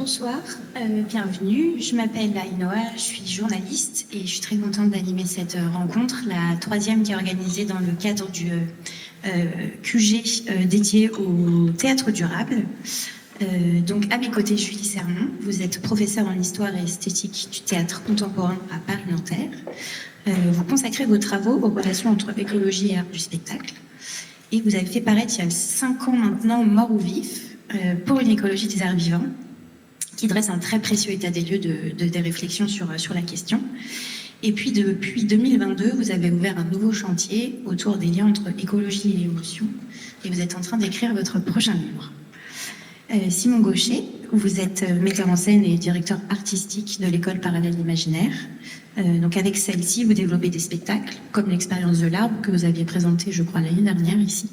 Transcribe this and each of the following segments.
bonsoir, bienvenue. Je m'appelle Ainoa, je suis journaliste et je suis très contente d'animer cette rencontre, la troisième qui est organisée dans le cadre du QG dédié au théâtre durable. Donc à mes côtés, Julie Sermon, vous êtes professeure en histoire et esthétique du théâtre contemporain à Paris-Nanterre. Vous consacrez vos travaux aux relations entre écologie et art du spectacle. Et vous avez fait paraître il y a 5 ans maintenant Mort ou Vif pour une écologie des arts vivants, qui dresse un très précieux état des lieux des réflexions sur la question. Et puis depuis 2022, vous avez ouvert un nouveau chantier autour des liens entre écologie et émotion, et vous êtes en train d'écrire votre prochain livre. Simon Gaucher, vous êtes metteur en scène et directeur artistique de l'école parallèle imaginaire. Donc avec celle-ci, vous développez des spectacles, comme l'expérience de l'arbre que vous aviez présenté, je crois, l'année dernière ici.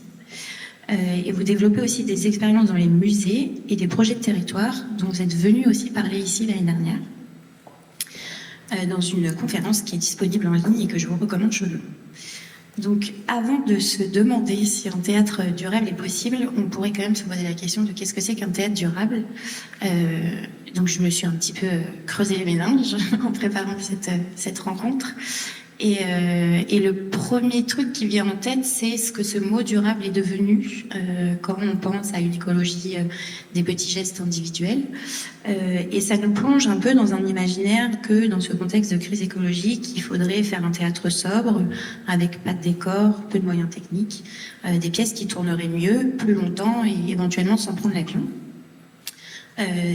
Et vous développez aussi des expériences dans les musées et des projets de territoire dont vous êtes venu aussi parler ici l'année dernière, dans une conférence qui est disponible en ligne et que je vous recommande chaudement. Donc, avant de se demander si un théâtre durable est possible, on pourrait quand même se poser la question de qu'est-ce que c'est qu'un théâtre durable. Donc, je me suis un petit peu creusé les méninges en préparant cette rencontre. Et le premier truc qui vient en tête, c'est ce que ce mot durable est devenu quand on pense à une écologie des petits gestes individuels. Et ça nous plonge un peu dans un imaginaire que dans ce contexte de crise écologique, il faudrait faire un théâtre sobre, avec pas de décor, peu de moyens techniques, des pièces qui tourneraient mieux, plus longtemps et éventuellement sans prendre l'avion.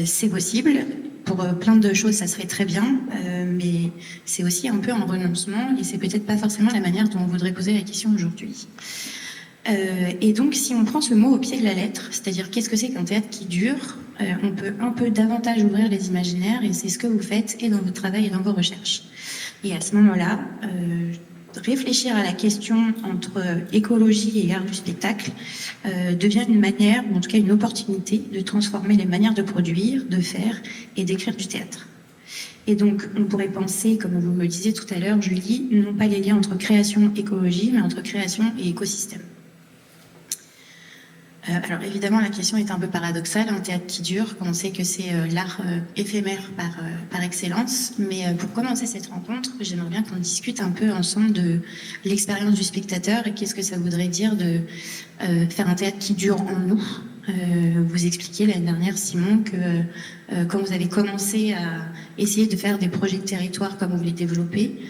C'est possible. Pour plein de choses, ça serait très bien, mais c'est aussi un peu un renoncement et c'est peut-être pas forcément la manière dont on voudrait poser la question aujourd'hui. Et donc, si on prend ce mot au pied de la lettre, c'est-à-dire qu'est-ce que c'est qu'un théâtre qui dure, on peut un peu davantage ouvrir les imaginaires et c'est ce que vous faites et dans votre travail et dans vos recherches. Et à ce moment-là, réfléchir à la question entre écologie et art du spectacle devient une manière, ou en tout cas une opportunité, de transformer les manières de produire, de faire et d'écrire du théâtre. Et donc, on pourrait penser, comme vous me le disiez tout à l'heure, Julie, non pas les liens entre création et écologie, mais entre création et écosystème. Alors évidemment, la question est un peu paradoxale, un théâtre qui dure, quand on sait que c'est l'art éphémère par excellence. Mais pour commencer cette rencontre, j'aimerais bien qu'on discute un peu ensemble de l'expérience du spectateur et qu'est-ce que ça voudrait dire de faire un théâtre qui dure en nous. Vous expliquiez l'année dernière, Simon, que quand vous avez commencé à essayer de faire des projets de territoire comme vous les développez,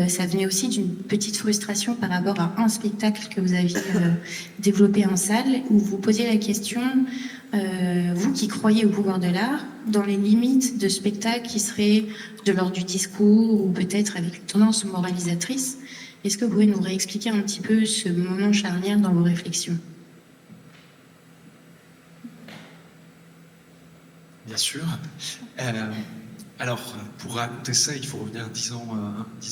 ça venait aussi d'une petite frustration par rapport à un spectacle que vous aviez développé en salle, où vous posiez la question, vous qui croyez au pouvoir de l'art, dans les limites de spectacles qui seraient de l'ordre du discours ou peut-être avec une tendance moralisatrice, est-ce que vous pouvez nous réexpliquer un petit peu ce moment charnière dans vos réflexions ? Bien sûr. Alors, pour raconter ça, il faut revenir 10 ans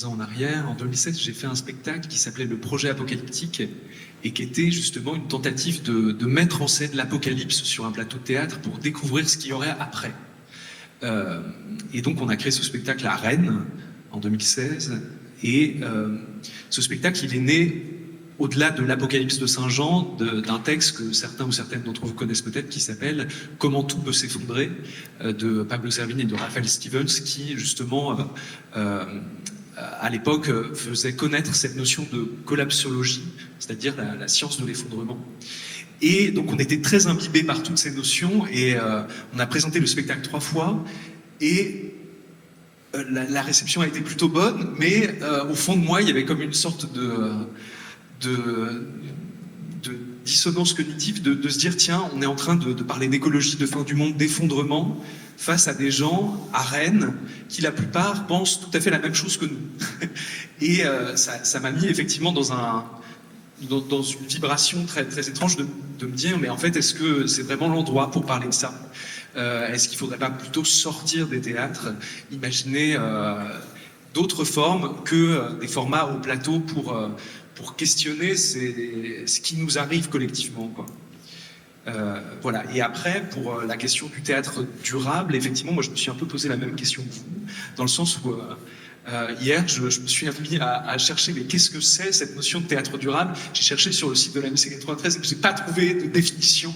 en arrière. En 2016, j'ai fait un spectacle qui s'appelait Le Projet Apocalyptique et qui était justement une tentative de mettre en scène l'apocalypse sur un plateau de théâtre pour découvrir ce qu'il y aurait après. Et donc, on a créé ce spectacle à Rennes en 2016. Et ce spectacle, il est né au-delà de l'Apocalypse de Saint-Jean, d'un texte que certains ou certaines d'entre vous connaissent peut-être, qui s'appelle « Comment tout peut s'effondrer » de Pablo Servigne et de Raphaël Stevens, qui justement, à l'époque, faisait connaître cette notion de collapsologie, c'est-à-dire la science de l'effondrement. Et donc on était très imbibés par toutes ces notions, et on a présenté le spectacle 3 fois, et la réception a été plutôt bonne, mais au fond de moi, il y avait comme une sorte de dissonance cognitive, de se dire tiens, on est en train de parler d'écologie, de fin du monde, d'effondrement, face à des gens à Rennes qui la plupart pensent tout à fait la même chose que nous. Et ça m'a mis effectivement dans une vibration très, très étrange de me dire mais en fait est-ce que c'est vraiment l'endroit pour parler de ça ? Est-ce qu'il ne faudrait pas plutôt sortir des théâtres, imaginer d'autres formes que des formats au plateau pour questionner ce qui nous arrive collectivement, quoi. Voilà. Et après, pour la question du théâtre durable, effectivement, moi je me suis un peu posé la même question que vous, dans le sens où Hier, je me suis mis à chercher, mais qu'est-ce que c'est cette notion de théâtre durable? J'ai cherché sur le site de la MC 93 et je n'ai pas trouvé de définition.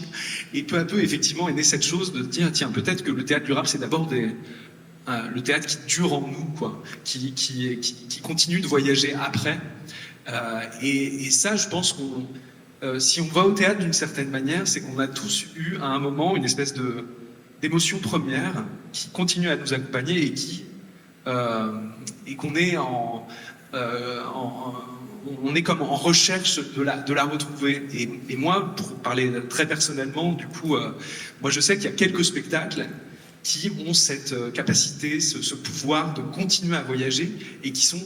Et peu à peu, effectivement, est née cette chose de dire, tiens, peut-être que le théâtre durable, c'est d'abord le théâtre qui dure en nous, quoi, qui continue de voyager après. Et ça, je pense qu'on, si on va au théâtre d'une certaine manière, c'est qu'on a tous eu à un moment une espèce d'émotion première qui continue à nous accompagner et qu'on est on est comme en recherche de la retrouver. Et moi, pour parler très personnellement, du coup, moi je sais qu'il y a quelques spectacles qui ont cette capacité, ce pouvoir de continuer à voyager et qui sont,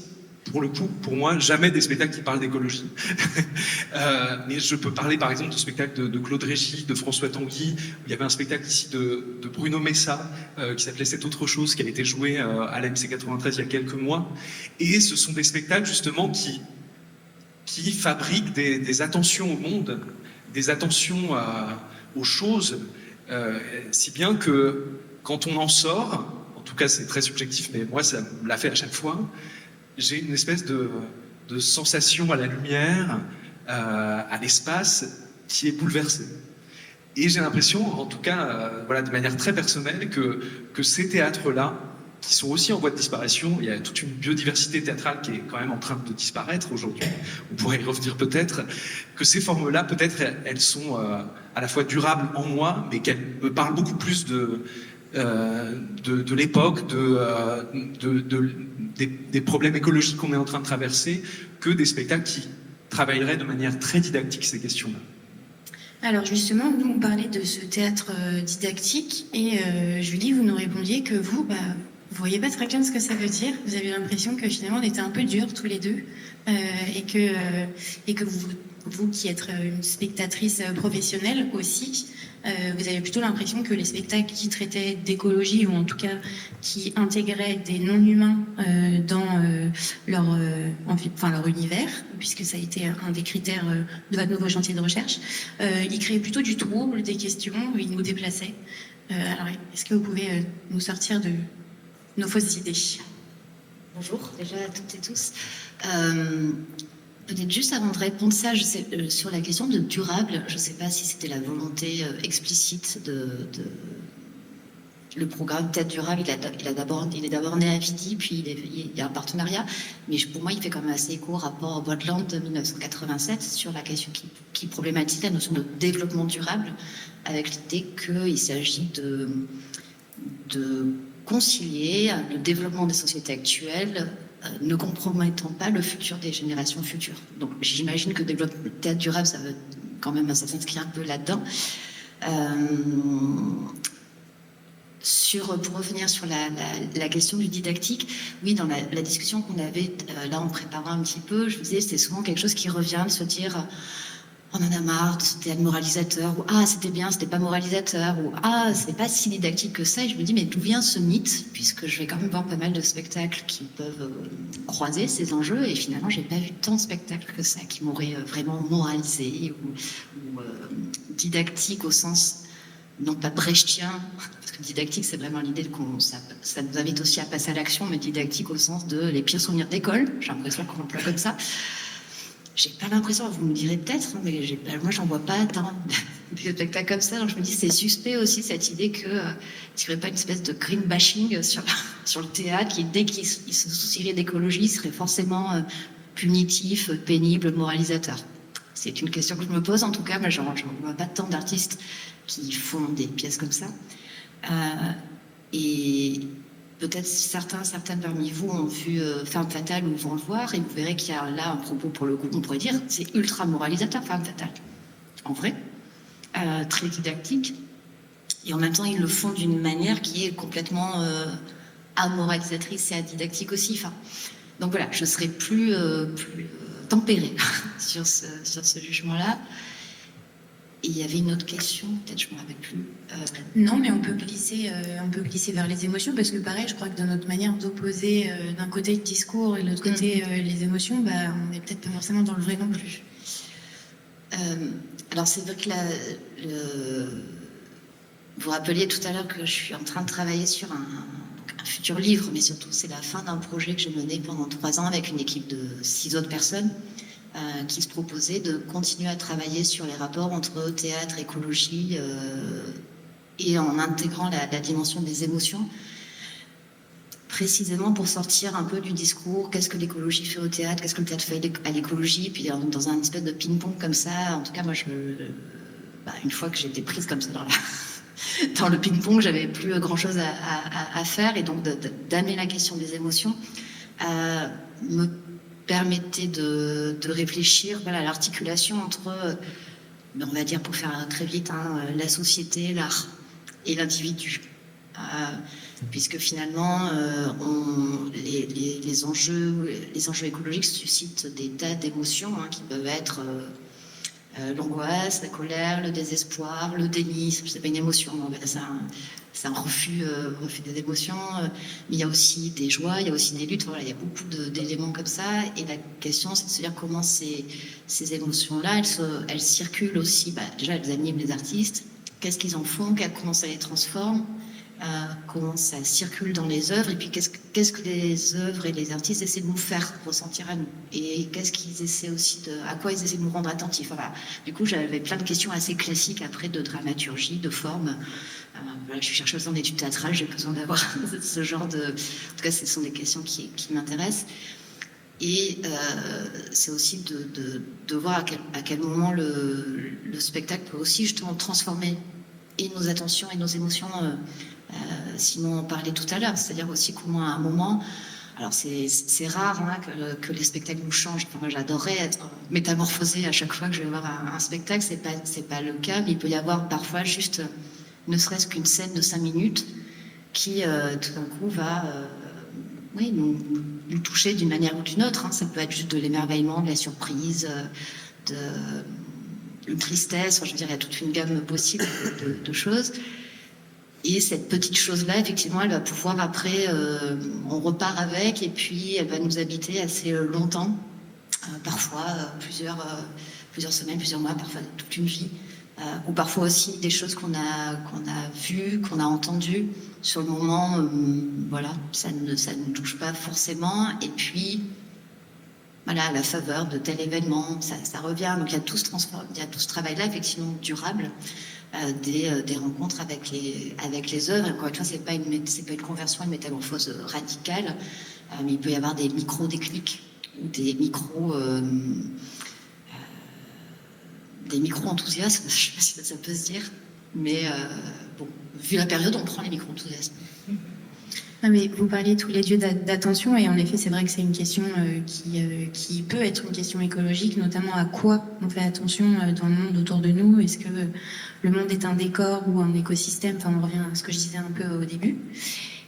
pour le coup, pour moi, jamais des spectacles qui parlent d'écologie. Mais je peux parler par exemple de spectacles de Claude Régis, de François Tanguy. Il y avait un spectacle ici de Bruno Messa qui s'appelait Cette autre chose, qui a été joué à la MC 93 il y a quelques mois. Et ce sont des spectacles justement qui fabriquent des attentions au monde, des attentions aux choses, si bien que quand on en sort, en tout cas c'est très subjectif, mais moi ça me l'a fait à chaque fois, j'ai une espèce de sensation à la lumière, à l'espace, qui est bouleversée. Et j'ai l'impression, en tout cas, voilà, de manière très personnelle, que ces théâtres-là, qui sont aussi en voie de disparition, il y a toute une biodiversité théâtrale qui est quand même en train de disparaître aujourd'hui, on pourrait y revenir peut-être, que ces formes-là, peut-être, elles sont à la fois durables en moi, mais qu'elles me parlent beaucoup plus de l'époque, des problèmes écologiques qu'on est en train de traverser, que des spectacles qui travailleraient de manière très didactique ces questions-là. Alors justement, nous on parlait de ce théâtre didactique et Julie, vous nous répondiez que vous voyez pas très bien ce que ça veut dire. Vous avez l'impression que finalement on était un peu durs tous les deux et que vous qui êtes une spectatrice professionnelle aussi, vous avez plutôt l'impression que les spectacles qui traitaient d'écologie ou en tout cas qui intégraient des non-humains dans leur univers, puisque ça a été un des critères de votre nouveau chantier de recherche, ils créaient plutôt du trouble, des questions, ils nous déplaçaient. Alors, est-ce que vous pouvez nous sortir de nos fausses idées? Bonjour déjà à toutes et tous. Peut-être juste avant de répondre ça, sur la question de durable, je ne sais pas si c'était la volonté explicite le programme Théâtre durable, il est d'abord né à Vidi, puis il y a un partenariat, mais pour moi il fait quand même assez écho au rapport Brundtland de 1987 sur la question qui problématise la notion de développement durable, avec l'idée qu'il s'agit de concilier le développement des sociétés actuelles ne compromettant pas le futur des générations futures. Donc j'imagine que le théâtre durable, ça veut quand même, ça s'inscrit un peu là-dedans. Pour revenir sur la question du didactique, oui, dans la discussion qu'on avait là en préparant un petit peu, je vous disais, c'est souvent quelque chose qui revient de se dire on en a marre de ce théâtre moralisateur, ou ah c'était bien, c'était pas moralisateur, ou ah c'est pas si didactique que ça. Et je me dis mais d'où vient ce mythe, puisque je vais quand même voir pas mal de spectacles qui peuvent croiser ces enjeux, et finalement j'ai pas vu tant de spectacles que ça qui m'auraient vraiment moralisé ou didactique au sens non pas brechtien, parce que didactique c'est vraiment l'idée ça nous invite aussi à passer à l'action, mais didactique au sens de les pires souvenirs d'école, j'ai l'impression qu'on emploie comme ça. J'ai pas l'impression, vous me direz peut-être, mais moi j'en vois pas tant des spectacles comme ça, donc je me dis c'est suspect aussi cette idée que il n'y aurait pas une espèce de green bashing sur le théâtre qui dès qu'il se soucierait d'écologie serait forcément punitif, pénible, moralisateur. C'est une question que je me pose en tout cas, mais j'en vois pas tant d'artistes qui font des pièces comme ça. Et peut-être certaines parmi vous ont vu Femme Fatale ou vont le voir, et vous verrez qu'il y a là un propos, pour le coup, on pourrait dire, c'est ultra moralisateur, Femme Fatale. En vrai, très didactique. Et en même temps, ils le font d'une manière qui est complètement amoralisatrice et adidactique aussi. Enfin, donc voilà, je serais plus tempérée sur ce jugement-là. Et il y avait une autre question, peut-être je ne me rappelle plus. Non, mais on peut glisser vers les émotions, parce que pareil, je crois que dans notre manière d'opposer d'un côté le discours et de l'autre côté les émotions, on n'est peut-être pas forcément dans le vrai non plus. Alors c'est vrai que vous rappeliez tout à l'heure que je suis en train de travailler sur un futur livre, mais surtout c'est la fin d'un projet que j'ai mené pendant 3 ans avec une équipe de 6 autres personnes qui se proposaient de continuer à travailler sur les rapports entre théâtre, écologie et en intégrant la dimension des émotions, précisément pour sortir un peu du discours qu'est-ce que l'écologie fait au théâtre, qu'est-ce que le théâtre fait à l'écologie, puis dans un espèce de ping-pong comme ça. En tout cas, moi, une fois que j'étais prise comme ça dans le ping-pong, j'avais plus grand-chose à faire, et donc d'amener la question des émotions me permettait de réfléchir à l'articulation entre, on va dire pour faire très vite, la société, l'art et l'individu. Puisque finalement, les enjeux écologiques suscitent des tas d'émotions qui peuvent être l'angoisse, la colère, le désespoir, le déni. C'est pas une émotion, c'est un refus des émotions. Mais il y a aussi des joies, il y a aussi des luttes. Voilà, il y a beaucoup d'éléments comme ça. Et la question, c'est de se dire comment ces émotions-là, elles circulent aussi. Déjà, elles animent les artistes. Qu'est-ce qu'ils en font, comment ça les transforme, comment ça circule dans les œuvres, et puis qu'est-ce que les œuvres et les artistes essaient de nous faire ressentir à nous, et qu'est-ce qu'ils essaient aussi à quoi ils essaient de nous rendre attentifs. Voilà. Du coup, j'avais plein de questions assez classiques après de dramaturgie, de forme. Je suis chercheuse en études théâtrales, j'ai besoin d'avoir ce genre de... En tout cas, ce sont des questions qui m'intéressent. Et c'est aussi de voir à quel moment le spectacle peut aussi justement transformer et nos attentions et nos émotions, sinon on parlait tout à l'heure, c'est-à-dire aussi comment à un moment, alors c'est rare que les spectacles nous changent. Enfin, moi j'adorerais être métamorphosée à chaque fois que je vais voir un spectacle, c'est pas le cas, mais il peut y avoir parfois juste, ne serait-ce qu'une scène de 5 minutes qui tout d'un coup va nous toucher d'une manière ou d'une autre. Ça peut être juste de l'émerveillement, de la surprise, une tristesse. Je veux dire, il y a toute une gamme possible de choses. Et cette petite chose-là, effectivement, elle va pouvoir après, on repart avec, et puis elle va nous habiter assez longtemps, parfois plusieurs semaines, plusieurs mois, parfois toute une vie. Ou parfois aussi des choses qu'on a vues, qu'on a entendues sur le moment, voilà, ça ne touche pas forcément, et puis voilà, à la faveur de tel événement, ça revient. Donc il y a tout ce travail-là effectivement durable, des rencontres avec les œuvres. Et encore une fois, c'est pas une conversion, une métamorphose radicale, mais il peut y avoir des micro-déclics ou des micro-enthousiasmes, je ne sais pas si ça peut se dire, mais bon, vu la période, on prend les micro-enthousiasmes. Non, mais vous parliez tous les deux d'attention, et en effet, c'est vrai que c'est une question qui peut être une question écologique, notamment à quoi on fait attention dans le monde autour de nous. Est-ce que le monde est un décor ou un écosystème? Enfin, on revient à ce que je disais un peu au début.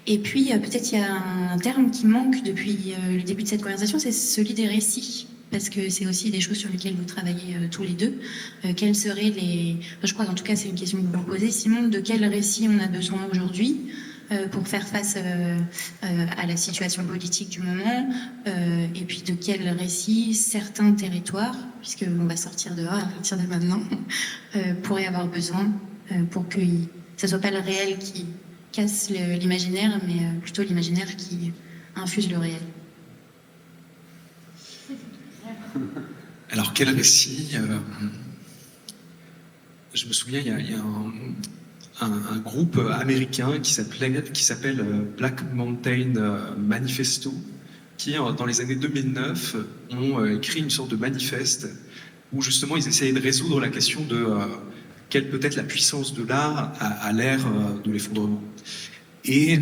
Et puis, peut-être il y a un terme qui manque depuis le début de cette conversation, c'est celui des récits. Parce que c'est aussi des choses sur lesquelles vous travaillez tous les deux. Quels seraient je crois qu'en tout cas, c'est une question que vous posez, Simon, de quel récit on a besoin aujourd'hui pour faire face à la situation politique du moment, et puis de quel récit certains territoires, puisqu'on va sortir dehors à partir de maintenant, pourraient avoir besoin pour que ça soit pas le réel qui casse l'imaginaire, mais plutôt l'imaginaire qui infuse le réel. Alors, quel récit Je me souviens, il y a un groupe américain qui s'appelle Black Mountain Manifesto, qui, dans les années 2009, ont écrit une sorte de manifeste où, justement, ils essayaient de résoudre la question de quelle peut être la puissance de l'art à l'ère de l'effondrement. Et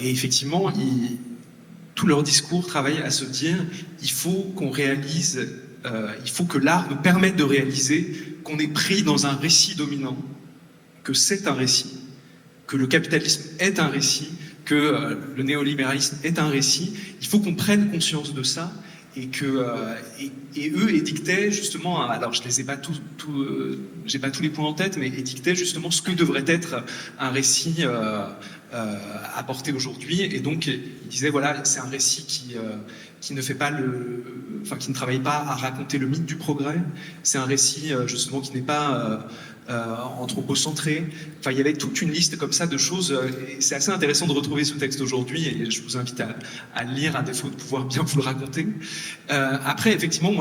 effectivement, tout leur discours travaille à se dire il faut qu'on réalise, il faut que l'art nous permette de réaliser qu'on est pris dans un récit dominant, que c'est un récit, que le capitalisme est un récit, que le néolibéralisme est un récit. Il faut qu'on prenne conscience de ça, et eux édictaient justement, alors je les ai pas j'ai pas tous les points en tête, mais édictaient justement ce que devrait être un récit apporté aujourd'hui. Et donc ils disaient voilà, c'est un récit qui ne fait pas qui ne travaille pas à raconter le mythe du progrès. C'est un récit justement qui n'est pas anthropocentré. Enfin, il y avait toute une liste comme ça de choses. Et c'est assez intéressant de retrouver ce texte aujourd'hui et je vous invite à le lire à défaut de pouvoir bien vous le raconter. Après, effectivement,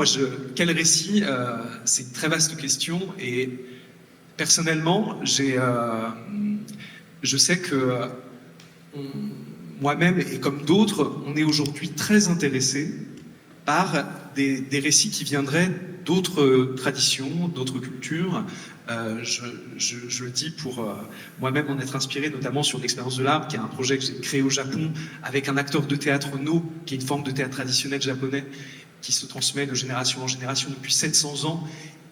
quel récit c'est une très vaste question et personnellement, je sais que moi-même et comme d'autres, on est aujourd'hui très intéressé par des récits qui viendraient d'autres traditions, d'autres cultures. Je le dis pour moi-même en être inspiré, notamment sur l'Expérience de l'Arbre, qui est un projet que j'ai créé au Japon avec un acteur de théâtre No, qui est une forme de théâtre traditionnel japonais qui se transmet de génération en génération depuis 700 ans.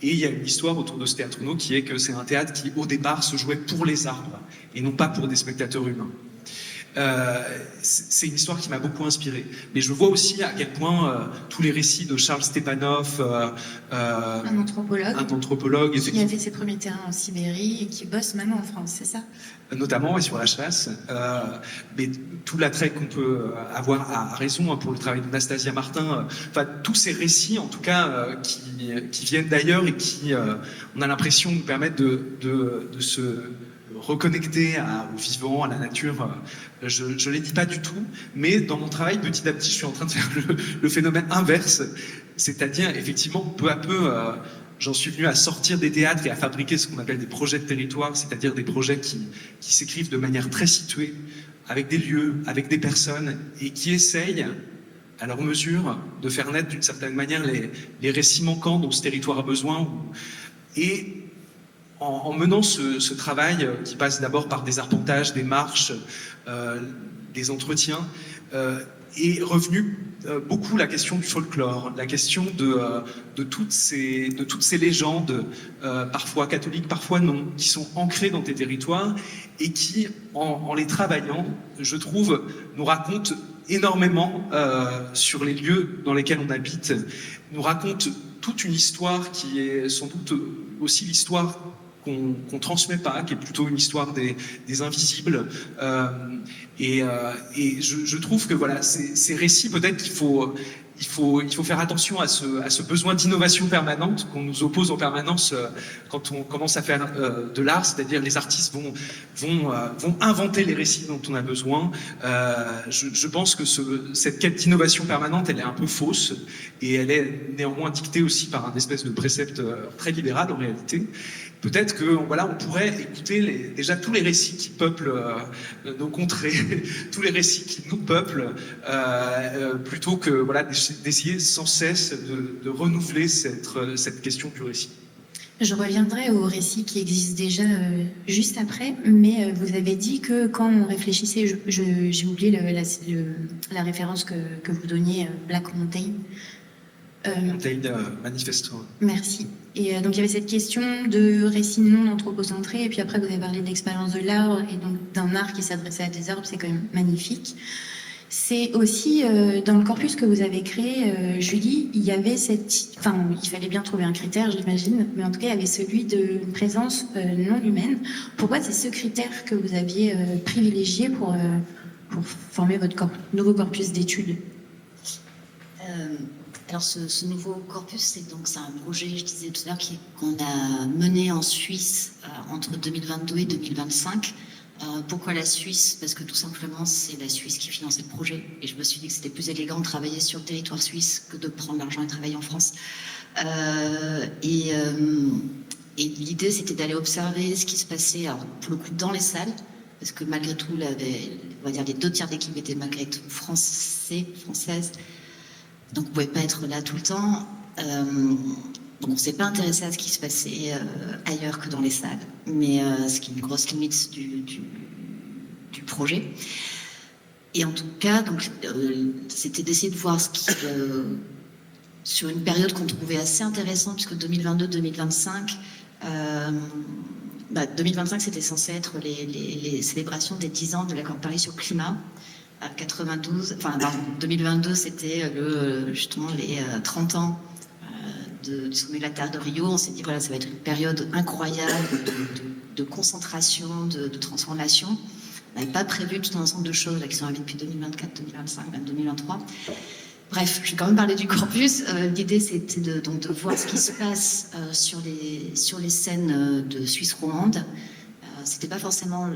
Et il y a une histoire autour de ce théâtre No qui est que c'est un théâtre qui, au départ, se jouait pour les arbres et non pas pour des spectateurs humains. C'est une histoire qui m'a beaucoup inspiré. Mais je vois aussi à quel point tous les récits de Charles Stepanov, un anthropologue qui a fait ses premiers terrains en Sibérie et qui bosse maintenant en France, c'est ça? Notamment sur la chasse, mais tout l'attrait qu'on peut avoir à raison pour le travail de Nastasia Martin, enfin tous ces récits en tout cas qui viennent d'ailleurs et qui, on a l'impression, nous permettent de se reconnecter au vivant, à la nature. Je ne les dis pas du tout, mais dans mon travail, petit à petit, je suis en train de faire le phénomène inverse, c'est-à-dire effectivement peu à peu, j'en suis venu à sortir des théâtres et à fabriquer ce qu'on appelle des projets de territoire, c'est-à-dire des projets qui s'écrivent de manière très située, avec des lieux, avec des personnes, et qui essayent, à leur mesure, de faire naître d'une certaine manière les récits manquants dont ce territoire a besoin. Et en menant ce travail qui passe d'abord par des arpentages, des marches, des entretiens, est revenue beaucoup la question du folklore, la question de toutes ces légendes, parfois catholiques, parfois non, qui sont ancrées dans tes territoires et qui, en les travaillant, je trouve, nous racontent énormément sur les lieux dans lesquels on habite, nous racontent toute une histoire qui est sans doute aussi l'histoire qu'on transmet pas, qui est plutôt une histoire des invisibles. Et je trouve que voilà, ces récits, peut-être qu'il faut faire attention à ce besoin d'innovation permanente qu'on nous oppose en permanence quand on commence à faire de l'art, c'est-à-dire les artistes vont inventer les récits dont on a besoin. Je pense que cette quête d'innovation permanente, elle est un peu fausse et elle est néanmoins dictée aussi par un espèce de précepte très libéral en réalité. Peut-être que voilà, on pourrait écouter déjà tous les récits qui peuplent nos contrées, tous les récits qui nous peuplent, plutôt que voilà, d'essayer sans cesse de renouveler cette question du récit. Je reviendrai au récit qui existe déjà juste après, mais vous avez dit que quand on réfléchissait, j'ai oublié la référence que vous donniez, Black Mountain. Mountain Manifesto. Merci. Et donc il y avait cette question de récit non anthropocentré, et puis après vous avez parlé de l'expérience de l'arbre, et donc d'un art qui s'adressait à des arbres, c'est quand même magnifique. C'est aussi dans le corpus que vous avez créé, Julie, il y avait il fallait bien trouver un critère, j'imagine, mais en tout cas il y avait celui d'une présence non humaine. Pourquoi c'est ce critère que vous aviez privilégié pour former votre nouveau corpus d'études? Alors ce nouveau corpus, c'est un projet, je disais tout à l'heure, qu'on a mené en Suisse entre 2022 et 2025. Pourquoi la Suisse? Parce que tout simplement, c'est la Suisse qui finançait le projet. Et je me suis dit que c'était plus élégant de travailler sur le territoire suisse que de prendre l'argent et travailler en France. Et l'idée, c'était d'aller observer ce qui se passait, alors, pour le coup, dans les salles. Parce que malgré tout, on va dire les 2 tiers d'équipe étaient malgré tout françaises. Donc on ne pouvait pas être là tout le temps. Donc on ne s'est pas intéressé à ce qui se passait ailleurs que dans les salles. Mais ce qui est une grosse limite du projet. Et en tout cas, donc, c'était d'essayer de voir ce qui... sur une période qu'on trouvait assez intéressante, puisque 2022-2025... 2025, c'était censé être les célébrations des 10 ans de l'accord de Paris sur le climat. 2022, c'était justement les 30 ans du sommet de la Terre de Rio. On s'est dit, voilà, ça va être une période incroyable de concentration, de transformation. On n'avait pas prévu tout un ensemble de choses là, qui sont arrivées depuis 2024, 2025, même 2023. Bref, je vais quand même parler du campus. L'idée, c'était donc de voir ce qui se passe sur les scènes de Suisse romande. C'était pas forcément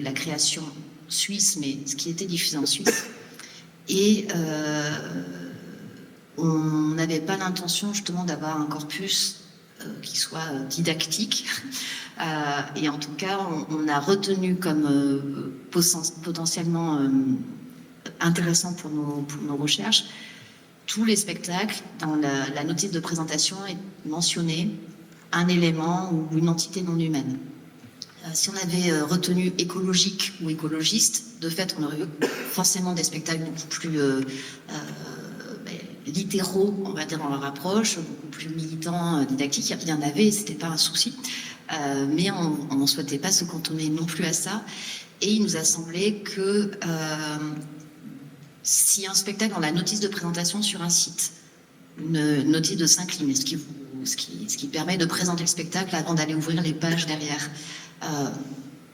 la création suisse, mais ce qui était diffusé en Suisse. Et on n'avait pas l'intention justement d'avoir un corpus qui soit didactique. Et en tout cas, on a retenu comme potentiellement intéressant pour nos recherches tous les spectacles. Dans la notice de présentation est mentionné un élément ou une entité non humaine. Si on avait retenu écologique ou écologiste, de fait, on aurait eu forcément des spectacles beaucoup plus littéraux, on va dire, dans leur approche, beaucoup plus militants, didactiques. Il y en avait, c'était pas un souci. Mais on ne souhaitait pas se cantonner non plus à ça. Et il nous a semblé que si un spectacle, dans la notice de présentation sur un site, une notice de 5 lignes, ce qui permet de présenter le spectacle avant d'aller ouvrir les pages derrière,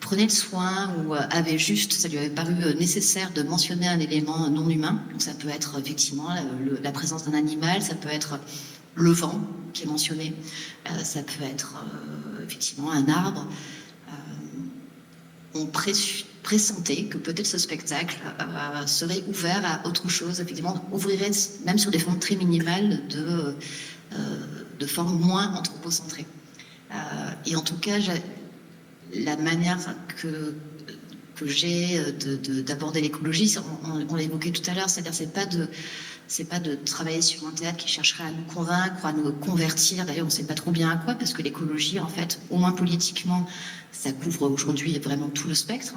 prenait le soin ou avait juste, ça lui avait paru nécessaire de mentionner un élément non humain. Donc ça peut être effectivement la présence d'un animal, ça peut être le vent qui est mentionné, ça peut être effectivement un arbre. On pressentait que peut-être ce spectacle serait ouvert à autre chose, effectivement, ouvrirait même sur des formes très minimales de formes moins anthropocentrées. Et en tout cas, la manière que j'ai d'aborder l'écologie, on l'évoquait tout à l'heure, c'est-à-dire c'est pas de travailler sur un théâtre qui chercherait à nous convaincre, à nous convertir. D'ailleurs, on ne sait pas trop bien à quoi, parce que l'écologie, en fait, au moins politiquement, ça couvre aujourd'hui vraiment tout le spectre,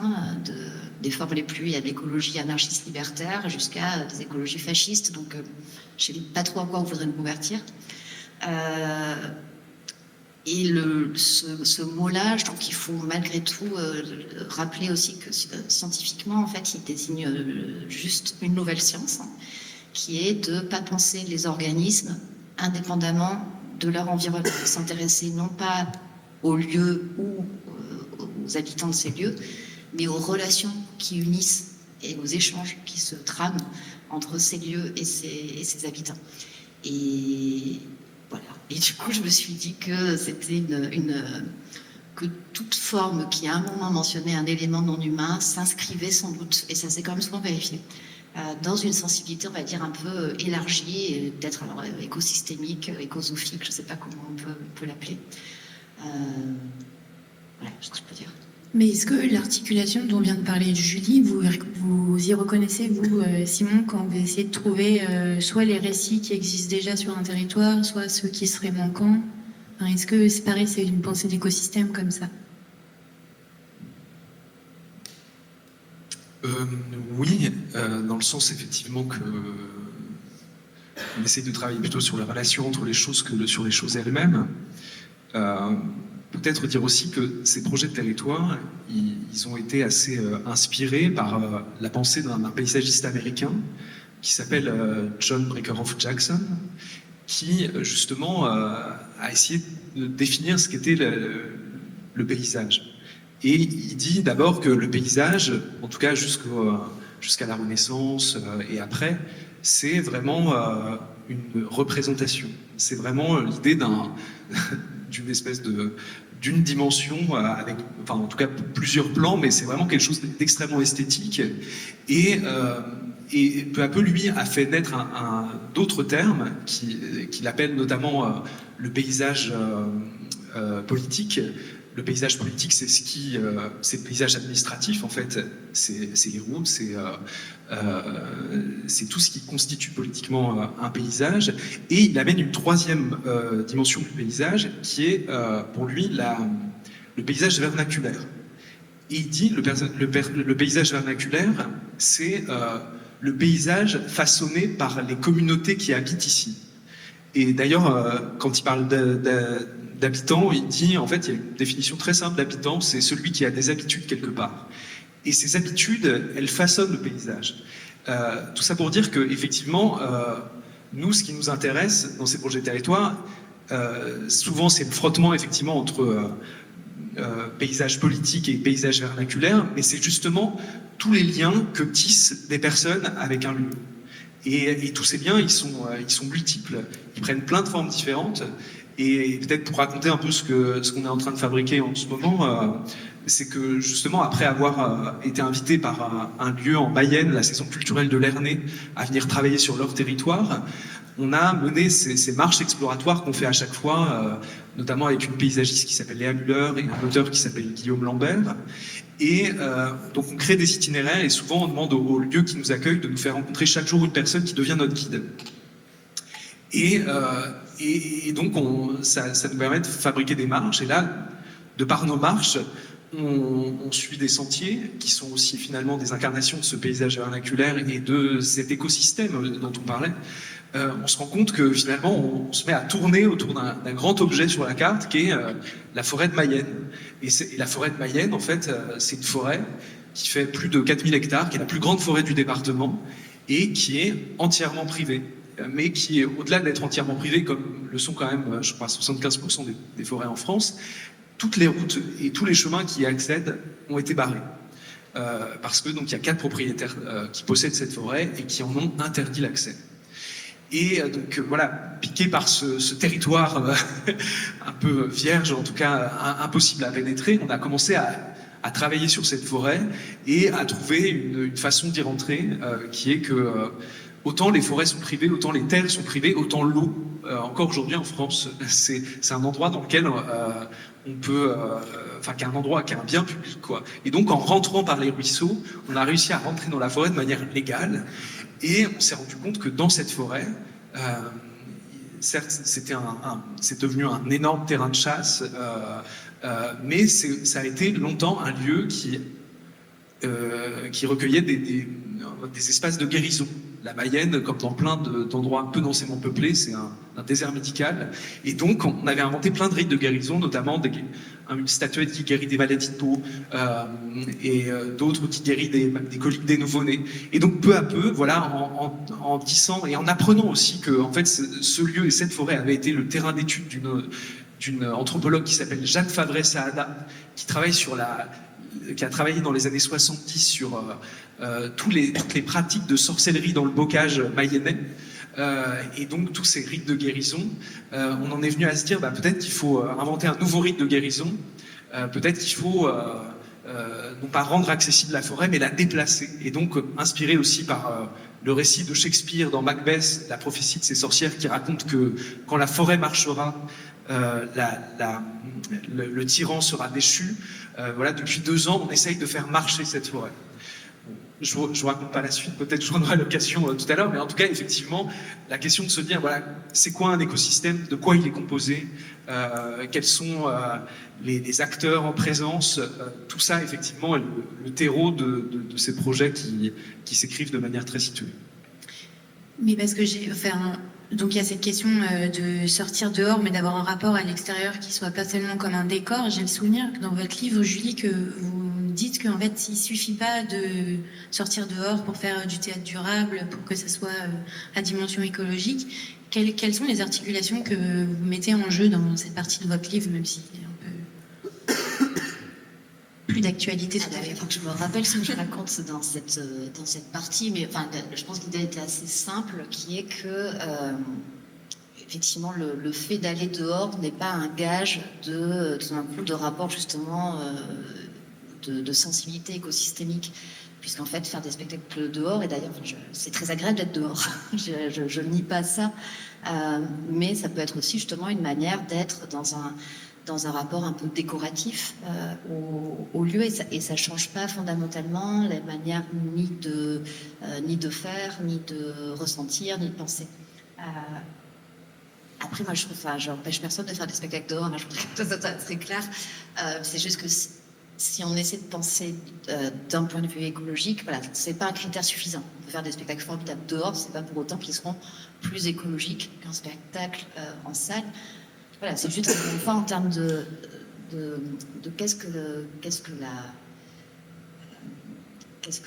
des formes les plus, il y a de l'écologie anarchiste libertaire jusqu'à des écologies fascistes. Donc, je ne sais pas trop à quoi on voudrait nous convertir. Et ce mot-là, je trouve qu'il faut malgré tout rappeler aussi que scientifiquement, en fait, il désigne juste une nouvelle science, qui est de ne pas penser les organismes indépendamment de leur environnement, s'intéresser non pas aux lieux ou aux habitants de ces lieux, mais aux relations qui unissent et aux échanges qui se trament entre ces lieux et ces habitants. Et voilà. Et du coup, je me suis dit que c'était que toute forme qui à un moment mentionnait un élément non humain s'inscrivait sans doute, et ça s'est quand même souvent vérifié, dans une sensibilité, on va dire, un peu élargie, peut-être alors écosystémique, écosophique, je ne sais pas comment on peut l'appeler. Voilà ce que je peux dire. Mais est-ce que l'articulation dont vient de parler Julie, vous y reconnaissez, vous, Simon, quand vous essayez de trouver soit les récits qui existent déjà sur un territoire, soit ceux qui seraient manquants? Enfin, est-ce que c'est pareil, c'est une pensée d'écosystème comme ça? Oui, dans le sens effectivement que on essaie de travailler plutôt sur la relation entre les choses que sur les choses elles-mêmes. Peut-être dire aussi que ces projets de territoire, ils ont été assez inspirés par la pensée d'un paysagiste américain qui s'appelle John Brekeroff Jackson, qui justement a essayé de définir ce qu'était le paysage. Et il dit d'abord que le paysage, en tout cas jusqu'à la Renaissance et après, c'est vraiment une représentation. C'est vraiment l'idée d'une espèce d'une dimension avec, enfin en tout cas plusieurs plans, mais c'est vraiment quelque chose d'extrêmement esthétique. Et peu à peu, lui a fait naître d'autres termes qu'il appelle notamment le paysage politique. Le paysage politique, c'est le paysage administratif, en fait. C'est les routes, c'est tout ce qui constitue politiquement un paysage. Et il amène une troisième dimension du paysage, qui est, pour lui, le paysage vernaculaire. Et il dit, le paysage vernaculaire, c'est le paysage façonné par les communautés qui habitent ici. Et d'ailleurs, quand il parle d'habitants, il dit, en fait, il y a une définition très simple d'habitant, c'est celui qui a des habitudes quelque part. Et ces habitudes, elles façonnent le paysage. Tout ça pour dire qu'effectivement, nous, ce qui nous intéresse dans ces projets de territoire, souvent c'est le frottement effectivement entre paysage politique et paysage vernaculaire, mais c'est justement tous les liens que tissent des personnes avec un lieu. Et tous ces biens, ils sont multiples, ils prennent plein de formes différentes. Et peut-être pour raconter un peu ce qu'on est en train de fabriquer en ce moment, c'est que justement, après avoir été invité par un lieu en Mayenne, la section culturelle de l'Ernée, à venir travailler sur leur territoire, on a mené ces marches exploratoires qu'on fait à chaque fois, notamment avec une paysagiste qui s'appelle Léa Muller et un auteur qui s'appelle Guillaume Lambert. Et donc on crée des itinéraires et souvent on demande aux lieux qui nous accueillent de nous faire rencontrer chaque jour une personne qui devient notre guide. Et donc ça nous permet de fabriquer des marches. Et là, de par nos marches, on suit des sentiers qui sont aussi finalement des incarnations de ce paysage vernaculaire et de cet écosystème dont on parlait. On se rend compte que finalement on se met à tourner autour d'un grand objet sur la carte qui est la forêt de Mayenne. Et la forêt de Mayenne, en fait, c'est une forêt qui fait plus de 4000 hectares, qui est la plus grande forêt du département et qui est entièrement privée. Mais qui est au-delà d'être entièrement privée, comme le sont quand même, je crois, 75% des forêts en France, toutes les routes et tous les chemins qui y accèdent ont été barrés. Parce que donc il y a 4 propriétaires qui possèdent cette forêt et qui en ont interdit l'accès. Et donc voilà, piqué par ce territoire un peu vierge, en tout cas impossible à pénétrer, on a commencé à travailler sur cette forêt et à trouver une façon d'y rentrer qui est que autant les forêts sont privées, autant les terres sont privées, autant l'eau, encore aujourd'hui en France, c'est un endroit dans lequel on peut, qui est un endroit, qui est un bien public, quoi. Et donc en rentrant par les ruisseaux, on a réussi à rentrer dans la forêt de manière légale. Et on s'est rendu compte que dans cette forêt, certes, c'est devenu un énorme terrain de chasse, mais ça a été longtemps un lieu qui recueillait des espaces de guérison. La Mayenne, comme dans plein d'endroits peu densément peuplés, c'est un désert médical. Et donc, on avait inventé plein de rites de guérison, notamment une statuette qui guérit des maladies de peau et d'autres qui guérit des coliques des nouveau-nés. Et donc, peu à peu, voilà, en disant et en apprenant aussi que, en fait, ce lieu et cette forêt avaient été le terrain d'étude d'une anthropologue qui s'appelle Jeanne Favret-Saada, qui a travaillé dans les années 70 sur toutes les pratiques de sorcellerie dans le bocage mayennais. Et donc tous ces rites de guérison, on en est venu à se dire peut-être qu'il faut inventer un nouveau rite de guérison, peut-être qu'il faut non pas rendre accessible la forêt, mais la déplacer. Et donc inspiré aussi par le récit de Shakespeare dans Macbeth, la prophétie de ces sorcières qui raconte que quand la forêt marchera, le tyran sera déchu. Voilà, depuis 2 ans, on essaye de faire marcher cette forêt. Je vous raconte pas la suite, peut-être j'en aurai l'occasion tout à l'heure, mais en tout cas, effectivement, la question de se dire, voilà, c'est quoi un écosystème, de quoi il est composé, quels sont les acteurs en présence, tout ça, effectivement, est le terreau de ces projets qui s'écrivent de manière très située. Mais parce que donc il y a cette question de sortir dehors, mais d'avoir un rapport à l'extérieur qui soit pas seulement comme un décor. J'ai le souvenir que dans votre livre, Julie, que vous dites qu'en fait, il suffit pas de sortir dehors pour faire du théâtre durable, pour que ça soit à dimension écologique. Quelles sont les articulations que vous mettez en jeu dans cette partie de votre livre, même si un peu plus d'actualité? Il faut que je me rappelle ce que je raconte dans cette partie, mais enfin, je pense que l'idée était assez simple, qui est que effectivement le fait d'aller dehors n'est pas un gage de rapport justement de sensibilité écosystémique, puisqu'en fait faire des spectacles dehors, et d'ailleurs c'est très agréable d'être dehors, je ne nie pas ça, mais ça peut être aussi justement une manière d'être dans un rapport un peu décoratif au lieu, et ça change pas fondamentalement la manière ni de faire, ni de ressentir, ni de penser. Après, moi, j'empêche personne de faire des spectacles dehors, je voudrais que ça soit très clair. C'est juste que si on essaie de penser d'un point de vue écologique, voilà, c'est pas un critère suffisant. On peut faire des spectacles formidables dehors, c'est pas pour autant qu'ils seront plus écologiques qu'un spectacle en salle. Voilà, c'est juste une fois en termes de qu'est-ce que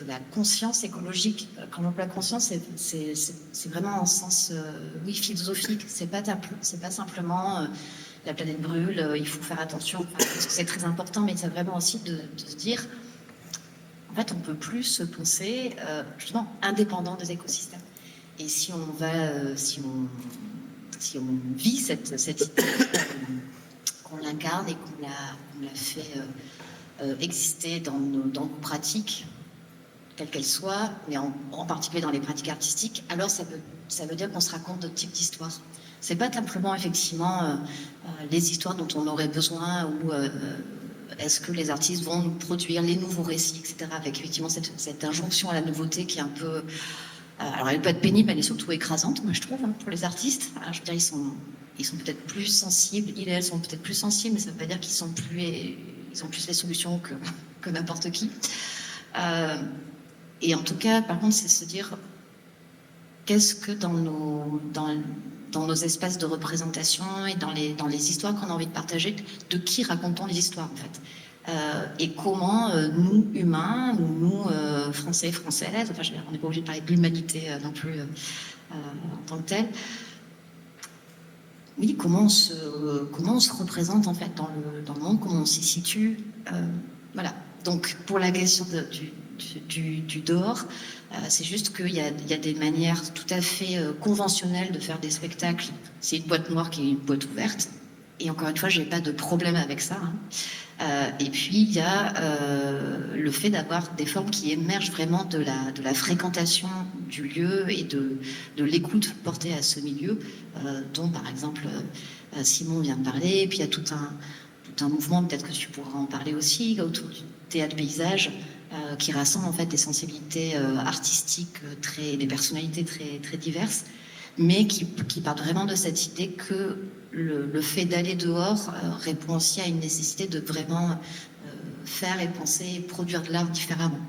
la conscience écologique. Quand on parle de conscience, c'est vraiment en sens philosophique. C'est pas simplement la planète brûle, il faut faire attention, parce que c'est très important, mais c'est vraiment aussi de se dire, en fait, on peut plus se penser justement indépendant des écosystèmes. Et si on va, si on vit cette idée, qu'on l'incarne et qu'on la fait exister dans nos pratiques, quelles qu'elles soient, mais en particulier dans les pratiques artistiques, alors ça veut dire qu'on se raconte d'autres types d'histoires. C'est pas simplement effectivement les histoires dont on aurait besoin ou est-ce que les artistes vont nous produire les nouveaux récits, etc. Avec effectivement cette injonction à la nouveauté qui est un peu... alors elle peut être pénible, elle est surtout écrasante, moi je trouve, hein, pour les artistes. Alors, je veux dire, ils sont peut-être plus sensibles, ils et elles sont peut-être plus sensibles, mais ça ne veut pas dire qu'ils ont plus les solutions que n'importe qui. Et en tout cas, par contre, c'est se dire qu'est-ce que dans nos espaces de représentation et dans les histoires qu'on a envie de partager, de qui racontons les histoires en fait, et comment nous humains, nous Français et Françaises, enfin on n'est pas obligé de parler de l'humanité non plus en tant que telle. Oui, comment on se représente en fait dans le monde, comment on s'y situe, voilà. Donc pour la question du dehors, c'est juste qu'il y a des manières tout à fait conventionnelles de faire des spectacles. C'est une boîte noire qui est une boîte ouverte. Et encore une fois, j'ai pas de problème avec ça. Hein. Et puis il y a le fait d'avoir des formes qui émergent vraiment de la fréquentation du lieu et de l'écoute portée à ce milieu, dont par exemple Simon vient de parler. Et puis il y a tout un mouvement, peut-être que tu pourras en parler aussi, autour du théâtre paysage, qui rassemble en fait des sensibilités artistiques, des personnalités très, très diverses, mais qui part vraiment de cette idée que le fait d'aller dehors répond aussi à une nécessité de vraiment faire et penser et produire de l'art différemment.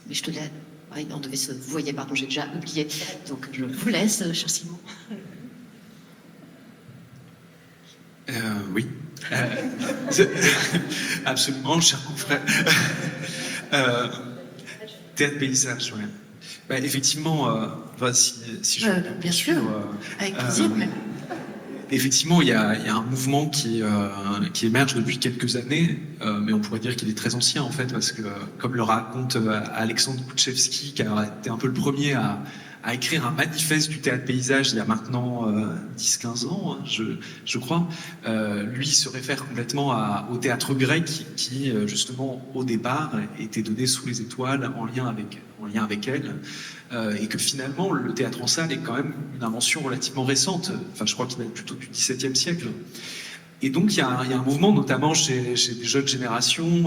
Mais je te laisse. Oui, on devait se... Vous voyez, pardon, j'ai déjà oublié. Donc je vous laisse, cher Simon. Oui. Absolument, cher confrère. Théâtre paysage, ouais. Bah, effectivement, si je bien sûr, avec plaisir. Effectivement, il y a un mouvement qui émerge depuis quelques années, mais on pourrait dire qu'il est très ancien en fait, parce que comme le raconte Alexandre Kouchevski, qui a été un peu le premier à écrire un manifeste du théâtre paysage il y a maintenant 10-15 ans, hein, je crois. Lui se réfère complètement au théâtre grec qui, justement, au départ, était donné sous les étoiles en lien avec elle. Et que finalement, le théâtre en salle est quand même une invention relativement récente. Enfin, je crois qu'il est plutôt du XVIIe siècle. Et donc, il y a un mouvement, notamment chez des jeunes générations,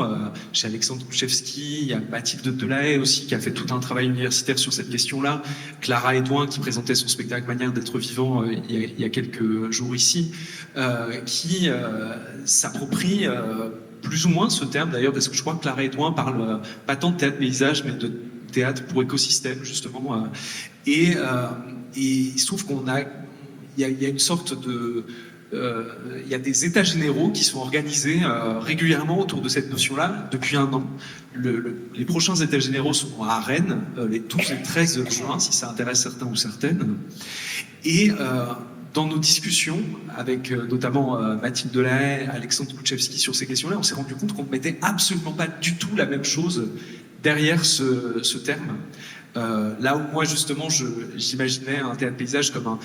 chez Alexandre Kouchevski, il y a Mathilde Delahaye aussi, qui a fait tout un travail universitaire sur cette question-là, Clara Edouin, qui présentait son spectacle Manière d'être vivant il y a quelques jours ici, qui s'approprie plus ou moins ce terme, d'ailleurs, parce que je crois que Clara Edouin parle pas tant de théâtre paysage, mais de théâtre pour écosystème, justement. Et il se trouve il y a une sorte de... il y a des états généraux qui sont organisés régulièrement autour de cette notion-là depuis 1 an. Les prochains états généraux seront à Rennes, les 12 et 13 juin, si ça intéresse certains ou certaines. Et dans nos discussions avec notamment Mathilde Delahaye, Alexandre Kouchevski sur ces questions-là, on s'est rendu compte qu'on ne mettait absolument pas du tout la même chose derrière ce terme. Là où moi justement j'imaginais un théâtre paysage comme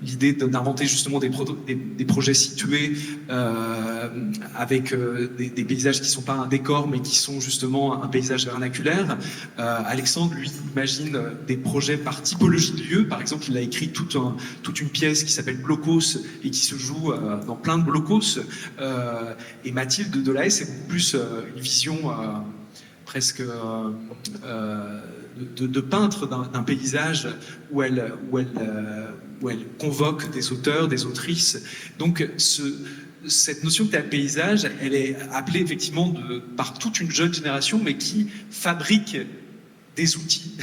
l'idée d'inventer justement des projets situés avec des paysages qui ne sont pas un décor mais qui sont justement un paysage vernaculaire. Alexandre lui imagine des projets par typologie de lieu. Par exemple, il a écrit toute une pièce qui s'appelle Blocos et qui se joue dans plein de blocos. Et Mathilde Delahaye, c'est beaucoup plus une vision presque de peintre d'un paysage où elle convoque des auteurs, des autrices. Donc cette notion de théâtre paysage, elle est appelée effectivement par toute une jeune génération, mais qui fabrique des outils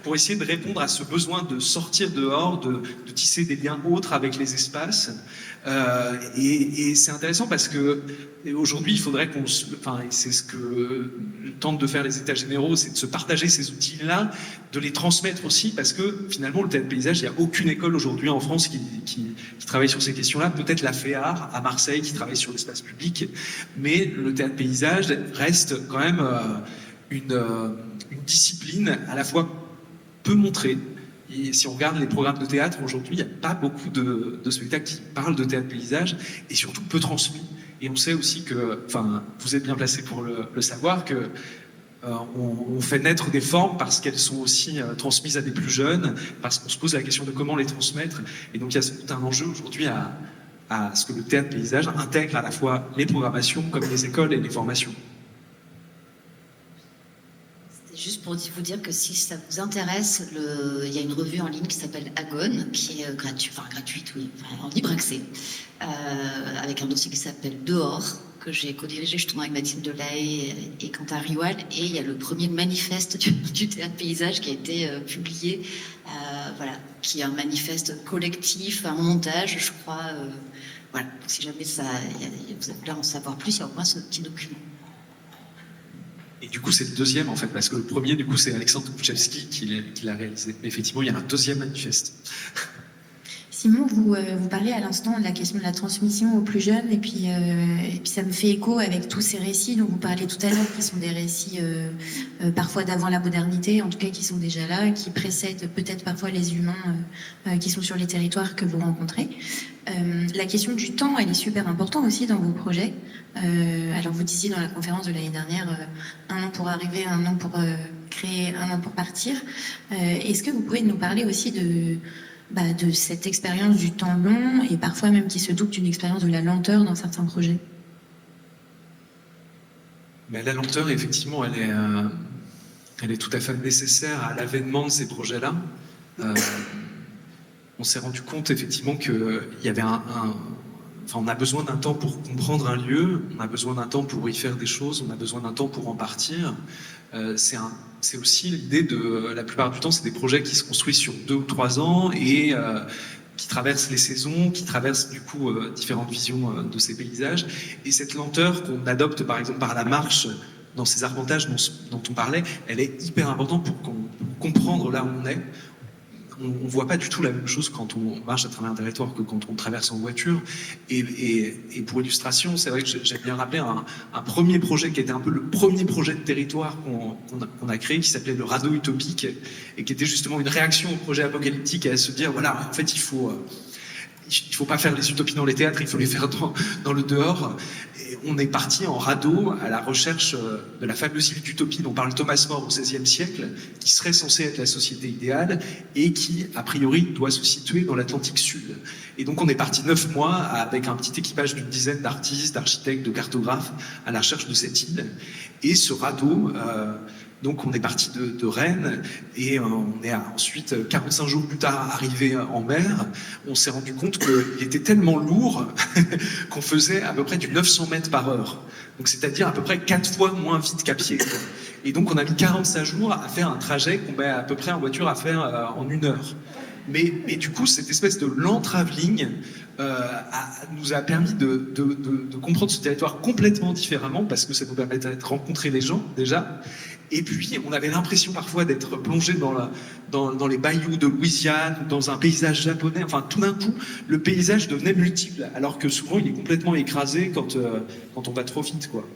pour essayer de répondre à ce besoin de sortir dehors, de tisser des liens autres avec les espaces. Et c'est intéressant parce que aujourd'hui, il faudrait c'est ce que tentent de faire les États généraux, c'est de se partager ces outils-là, de les transmettre aussi, parce que finalement, le théâtre paysage, il n'y a aucune école aujourd'hui en France qui travaille sur ces questions-là. Peut-être la FEAR à Marseille qui travaille sur l'espace public, mais le théâtre paysage reste quand même une discipline à la fois peu montrée, Et si on regarde les programmes de théâtre aujourd'hui, il n'y a pas beaucoup de spectacles qui parlent de théâtre paysage et surtout peu transmis. Et on sait aussi que, enfin, vous êtes bien placé pour le savoir, que on fait naître des formes parce qu'elles sont aussi transmises à des plus jeunes, parce qu'on se pose la question de comment les transmettre. Et donc il y a tout un enjeu aujourd'hui à ce que le théâtre paysage intègre à la fois les programmations comme les écoles et les formations. Juste pour vous dire que si ça vous intéresse, il y a une revue en ligne qui s'appelle Agone, qui est gratuite, oui, en libre accès, avec un dossier qui s'appelle Dehors, que j'ai co-dirigé justement avec Mathilde Delay et Quentin Rioual. Et il y a le premier manifeste du théâtre paysage qui a été publié, voilà, qui est un manifeste collectif, un montage, je crois. Voilà, donc si jamais vous voulez en savoir plus, il y a au moins ce petit document. Et du coup, c'est le deuxième, en fait, parce que le premier, du coup, c'est Alexandre Kuchevski qui l'a réalisé. Mais effectivement, il y a un deuxième manifeste. Simon, vous parlez à l'instant de la question de la transmission aux plus jeunes, et puis ça me fait écho avec tous ces récits dont vous parlez tout à l'heure, qui sont des récits parfois d'avant la modernité, en tout cas qui sont déjà là, qui précèdent peut-être parfois les humains qui sont sur les territoires que vous rencontrez. La question du temps, elle est super importante aussi dans vos projets. Alors vous disiez dans la conférence de l'année dernière, 1 an pour arriver, 1 an pour créer, 1 an pour partir. Est-ce que vous pouvez nous parler aussi de cette expérience du temps long et parfois même qui se double d'une expérience de la lenteur dans certains projets? Mais la lenteur, effectivement, elle est tout à fait nécessaire à l'avènement de ces projets-là. On s'est rendu compte effectivement qu'il y avait on a besoin d'un temps pour comprendre un lieu, on a besoin d'un temps pour y faire des choses, on a besoin d'un temps pour en partir. C'est aussi l'idée de, la plupart du temps, c'est des projets qui se construisent sur 2 ou 3 ans et qui traversent les saisons, qui traversent du coup différentes visions de ces paysages. Et cette lenteur qu'on adopte par exemple par la marche dans ces arpentages dont on parlait, elle est hyper importante pour comprendre là où on est. On ne voit pas du tout la même chose quand on marche à travers un territoire que quand on traverse en voiture. Et pour illustration, c'est vrai que j'aime bien rappeler un premier projet qui était un peu le premier projet de territoire qu'on a créé, qui s'appelait le radeau utopique, et qui était justement une réaction au projet apocalyptique et à se dire, voilà, en fait, il faut pas faire les utopies dans les théâtres, il faut les faire dans le dehors. Et on est parti en radeau à la recherche de la fameuse île d'utopie dont parle Thomas More au XVIe siècle, qui serait censée être la société idéale et qui, a priori, doit se situer dans l'Atlantique Sud. Et donc on est parti 9 mois avec un petit équipage d'une dizaine d'artistes, d'architectes, de cartographes à la recherche de cette île. Et ce radeau... Donc on est parti de Rennes et on est ensuite 45 jours plus tard arrivé en mer. On s'est rendu compte qu'il était tellement lourd qu'on faisait à peu près du 900 mètres par heure. Donc c'est-à-dire à peu près 4 fois moins vite qu'à pied. Et donc on a mis 45 jours à faire un trajet qu'on met à peu près en voiture à faire en 1 heure. Mais du coup, cette espèce de lent travelling nous a permis de comprendre ce territoire complètement différemment, parce que ça nous permettait de rencontrer les gens déjà. Et puis, on avait l'impression parfois d'être plongé dans les bayous de Louisiane, dans un paysage japonais. Enfin, tout d'un coup, le paysage devenait multiple, alors que souvent, il est complètement écrasé quand on va trop vite, quoi.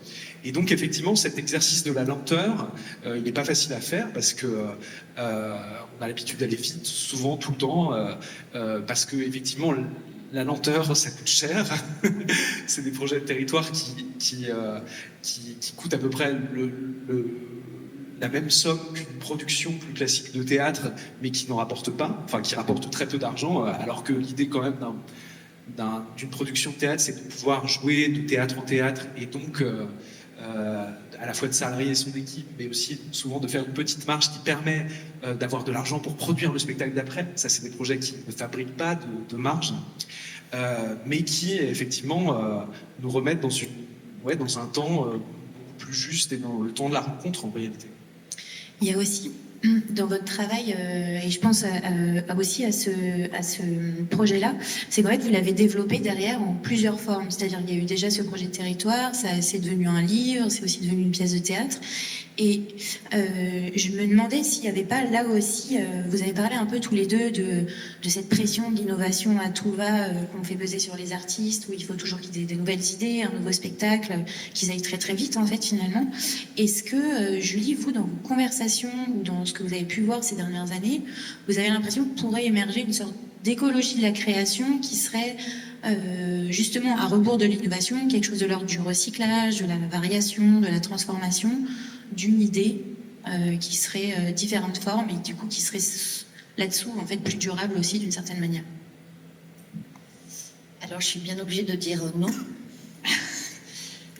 Et donc, effectivement, cet exercice de la lenteur, il n'est pas facile à faire parce que on a l'habitude d'aller vite, souvent, tout le temps, parce que, effectivement, la lenteur, ça coûte cher. C'est des projets de territoire qui coûtent à peu près la même somme qu'une production plus classique de théâtre, mais qui n'en rapporte pas, enfin qui rapporte très peu d'argent, alors que l'idée quand même d'une production de théâtre, c'est de pouvoir jouer de théâtre en théâtre, et donc à la fois de salarier son équipe, mais aussi souvent de faire une petite marge qui permet d'avoir de l'argent pour produire le spectacle d'après. Ça, c'est des projets qui ne fabriquent pas de marge, mais qui effectivement nous remettent dans un temps beaucoup plus juste et dans le temps de la rencontre en réalité. Il y a aussi dans votre travail, et je pense aussi à ce projet-là, c'est vrai que vous l'avez développé derrière en plusieurs formes. C'est-à-dire qu'il y a eu déjà ce projet de territoire, c'est devenu un livre, c'est aussi devenu une pièce de théâtre. Et je me demandais s'il n'y avait pas là aussi, vous avez parlé un peu tous les deux de cette pression d'innovation à tout va qu'on fait peser sur les artistes, où il faut toujours qu'ils aient des nouvelles idées, un nouveau spectacle, qu'ils aillent très très vite en fait finalement. Est-ce que Julie, vous dans vos conversations ou dans ce que vous avez pu voir ces dernières années, vous avez l'impression que pourrait émerger une sorte d'écologie de la création qui serait justement à rebours de l'innovation, quelque chose de l'ordre du recyclage, de la variation, de la transformation d'une idée qui serait différentes formes et du coup qui serait là-dessous en fait plus durable aussi d'une certaine manière. Alors je suis bien obligée de dire non,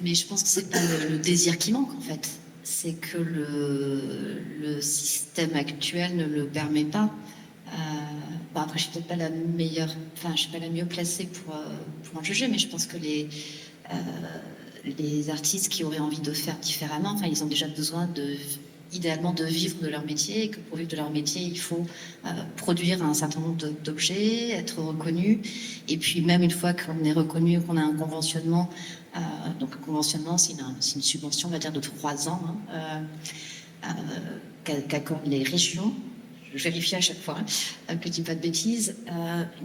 mais je pense que c'est pas le désir qui manque en fait, c'est que le système actuel ne le permet pas. Bon, après, je suis peut-être pas la meilleure, enfin, je suis pas la mieux placée pour en juger, mais je pense que les artistes qui auraient envie de faire différemment, enfin, ils ont déjà besoin idéalement de vivre de leur métier, et que pour vivre de leur métier, il faut produire un certain nombre d'objets, être reconnu, et puis même une fois qu'on est reconnu, qu'on a un conventionnement, donc un conventionnement, c'est une subvention, on va dire, de 3 ans, qu'accordent les régions. Je vérifie à chaque fois que je dis pas de bêtises,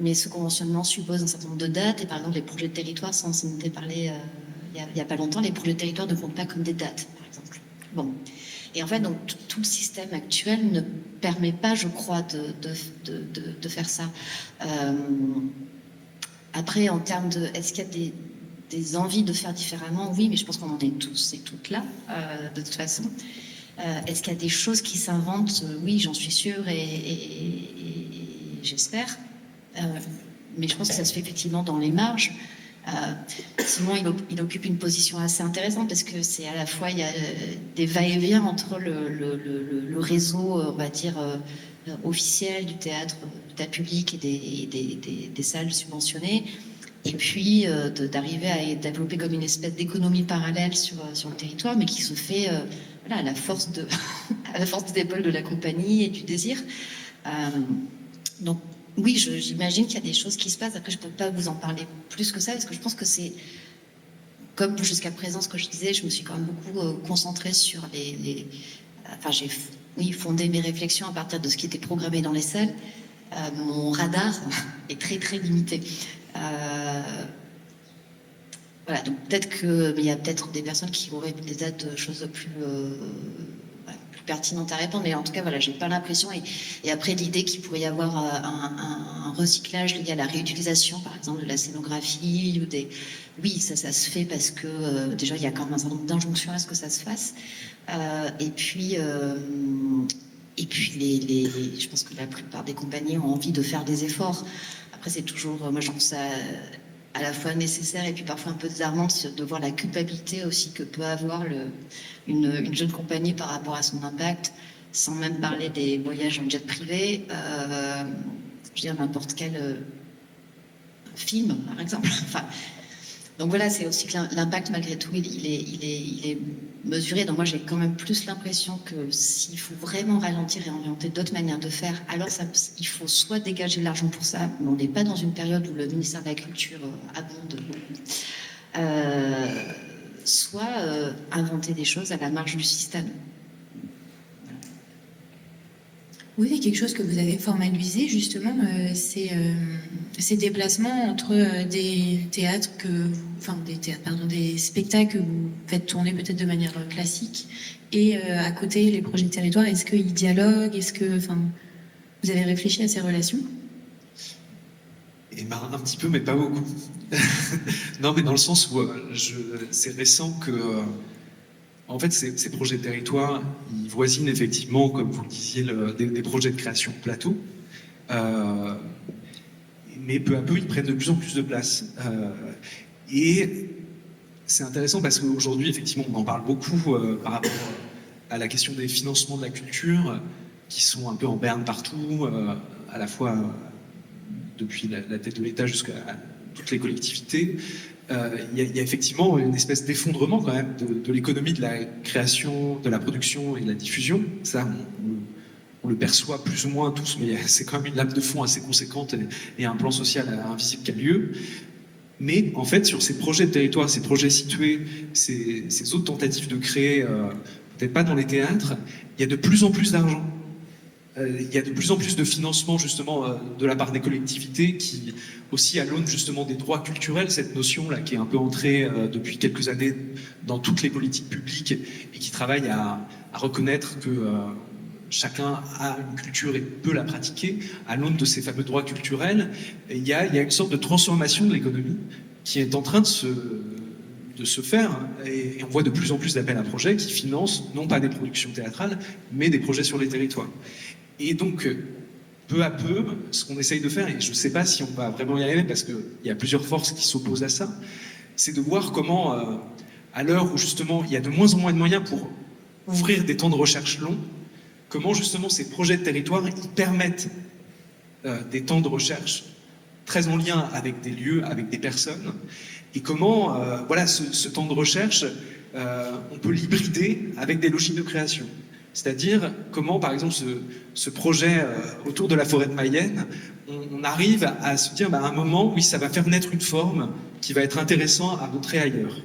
mais ce conventionnement suppose un certain nombre de dates, et par exemple les projets de territoire, ça on était parlé il y a pas longtemps, les projets de territoire ne comptent pas comme des dates, par exemple. Bon. Et en fait, donc, tout le système actuel ne permet pas, je crois, de faire ça. Après, en termes de... Est-ce qu'il y a des envies de faire différemment? Oui, mais je pense qu'on en est tous et toutes là, de toute façon. Est-ce qu'il y a des choses qui s'inventent? Oui, j'en suis sûre et j'espère. Mais je pense que ça se fait effectivement dans les marges. Simon, il occupe une position assez intéressante parce que c'est à la fois, il y a des va-et-vient entre le réseau, on va dire, officiel du théâtre public et des salles subventionnées, et puis d'arriver à développer comme une espèce d'économie parallèle sur le territoire, mais qui se fait voilà, à la force des épaules de la compagnie et du désir. Donc, oui, j'imagine qu'il y a des choses qui se passent. Après, je ne peux pas vous en parler plus que ça, parce que je pense que c'est, comme jusqu'à présent, ce que je disais, je me suis quand même beaucoup concentrée sur enfin, j'ai fondé mes réflexions à partir de ce qui était programmé dans les salles. Mon radar est très, très limité. Voilà, donc peut-être qu'il y a peut-être des personnes qui auraient des choses plus pertinente à répondre, mais en tout cas, voilà, j'ai pas l'impression. Et après, l'idée qu'il pourrait y avoir un recyclage lié à la réutilisation, par exemple, de la scénographie ou des. Oui, ça se fait parce que déjà, il y a quand même un certain nombre d'injonctions à ce que ça se fasse. Et puis, je pense que la plupart des compagnies ont envie de faire des efforts. Après, c'est toujours, moi, je trouve ça à la fois nécessaire et puis parfois un peu désarmant de voir la culpabilité aussi que peut avoir une jeune compagnie par rapport à son impact, sans même parler des voyages en jet privé. Je veux dire, n'importe quel film, par exemple. Enfin, donc voilà, c'est aussi que l'impact, malgré tout, il est mesuré. Donc moi, j'ai quand même plus l'impression que s'il faut vraiment ralentir et orienter d'autres manières de faire, alors il faut soit dégager de l'argent pour ça, mais on n'est pas dans une période où le ministère de la Culture abonde beaucoup, soit inventer des choses à la marge du système. Oui, c'est quelque chose que vous avez formalisé justement, c'est ces déplacements entre des théâtres des spectacles que vous faites tourner peut-être de manière classique et à côté les projets de territoire. Est-ce qu'ils dialoguent? Est-ce que, vous avez réfléchi à ces relations? Et un petit peu, mais pas beaucoup. Non, mais dans le sens où c'est récent que. En fait, ces projets de territoire, ils voisinent effectivement, comme vous le disiez, des projets de création plateau. Mais peu à peu, ils prennent de plus en plus de place. Et c'est intéressant parce qu'aujourd'hui, effectivement, on en parle beaucoup par rapport à la question des financements de la culture, qui sont un peu en berne partout, à la fois depuis la tête de l'État jusqu'à toutes les collectivités. Il y a effectivement une espèce d'effondrement quand même de l'économie de la création, de la production et de la diffusion. Ça, on le perçoit plus ou moins tous, mais c'est quand même une lame de fond assez conséquente et un plan social invisible qui a lieu. Mais en fait, sur ces projets de territoire, ces projets situés, ces autres tentatives de créer, peut-être pas dans les théâtres, il y a de plus en plus d'argent. Il y a de plus en plus de financement justement de la part des collectivités qui aussi à l'aune justement des droits culturels, cette notion là qui est un peu entrée depuis quelques années dans toutes les politiques publiques et qui travaille à reconnaître que chacun a une culture et peut la pratiquer, à l'aune de ces fameux droits culturels, il y a une sorte de transformation de l'économie qui est en train de se faire, et on voit de plus en plus d'appels à projets qui financent non pas des productions théâtrales, mais des projets sur les territoires. Et donc, peu à peu, ce qu'on essaye de faire, et je ne sais pas si on va vraiment y arriver, parce qu'il y a plusieurs forces qui s'opposent à ça, c'est de voir comment, à l'heure où justement il y a de moins en moins de moyens pour ouvrir des temps de recherche longs, comment justement ces projets de territoire ils permettent des temps de recherche très en lien avec des lieux, avec des personnes, et comment voilà, ce temps de recherche, on peut l'hybrider avec des logiques de création. C'est-à-dire comment, par exemple, ce projet autour de la forêt de Mayenne, on arrive à se dire, à un moment, oui, ça va faire naître une forme qui va être intéressante à montrer ailleurs.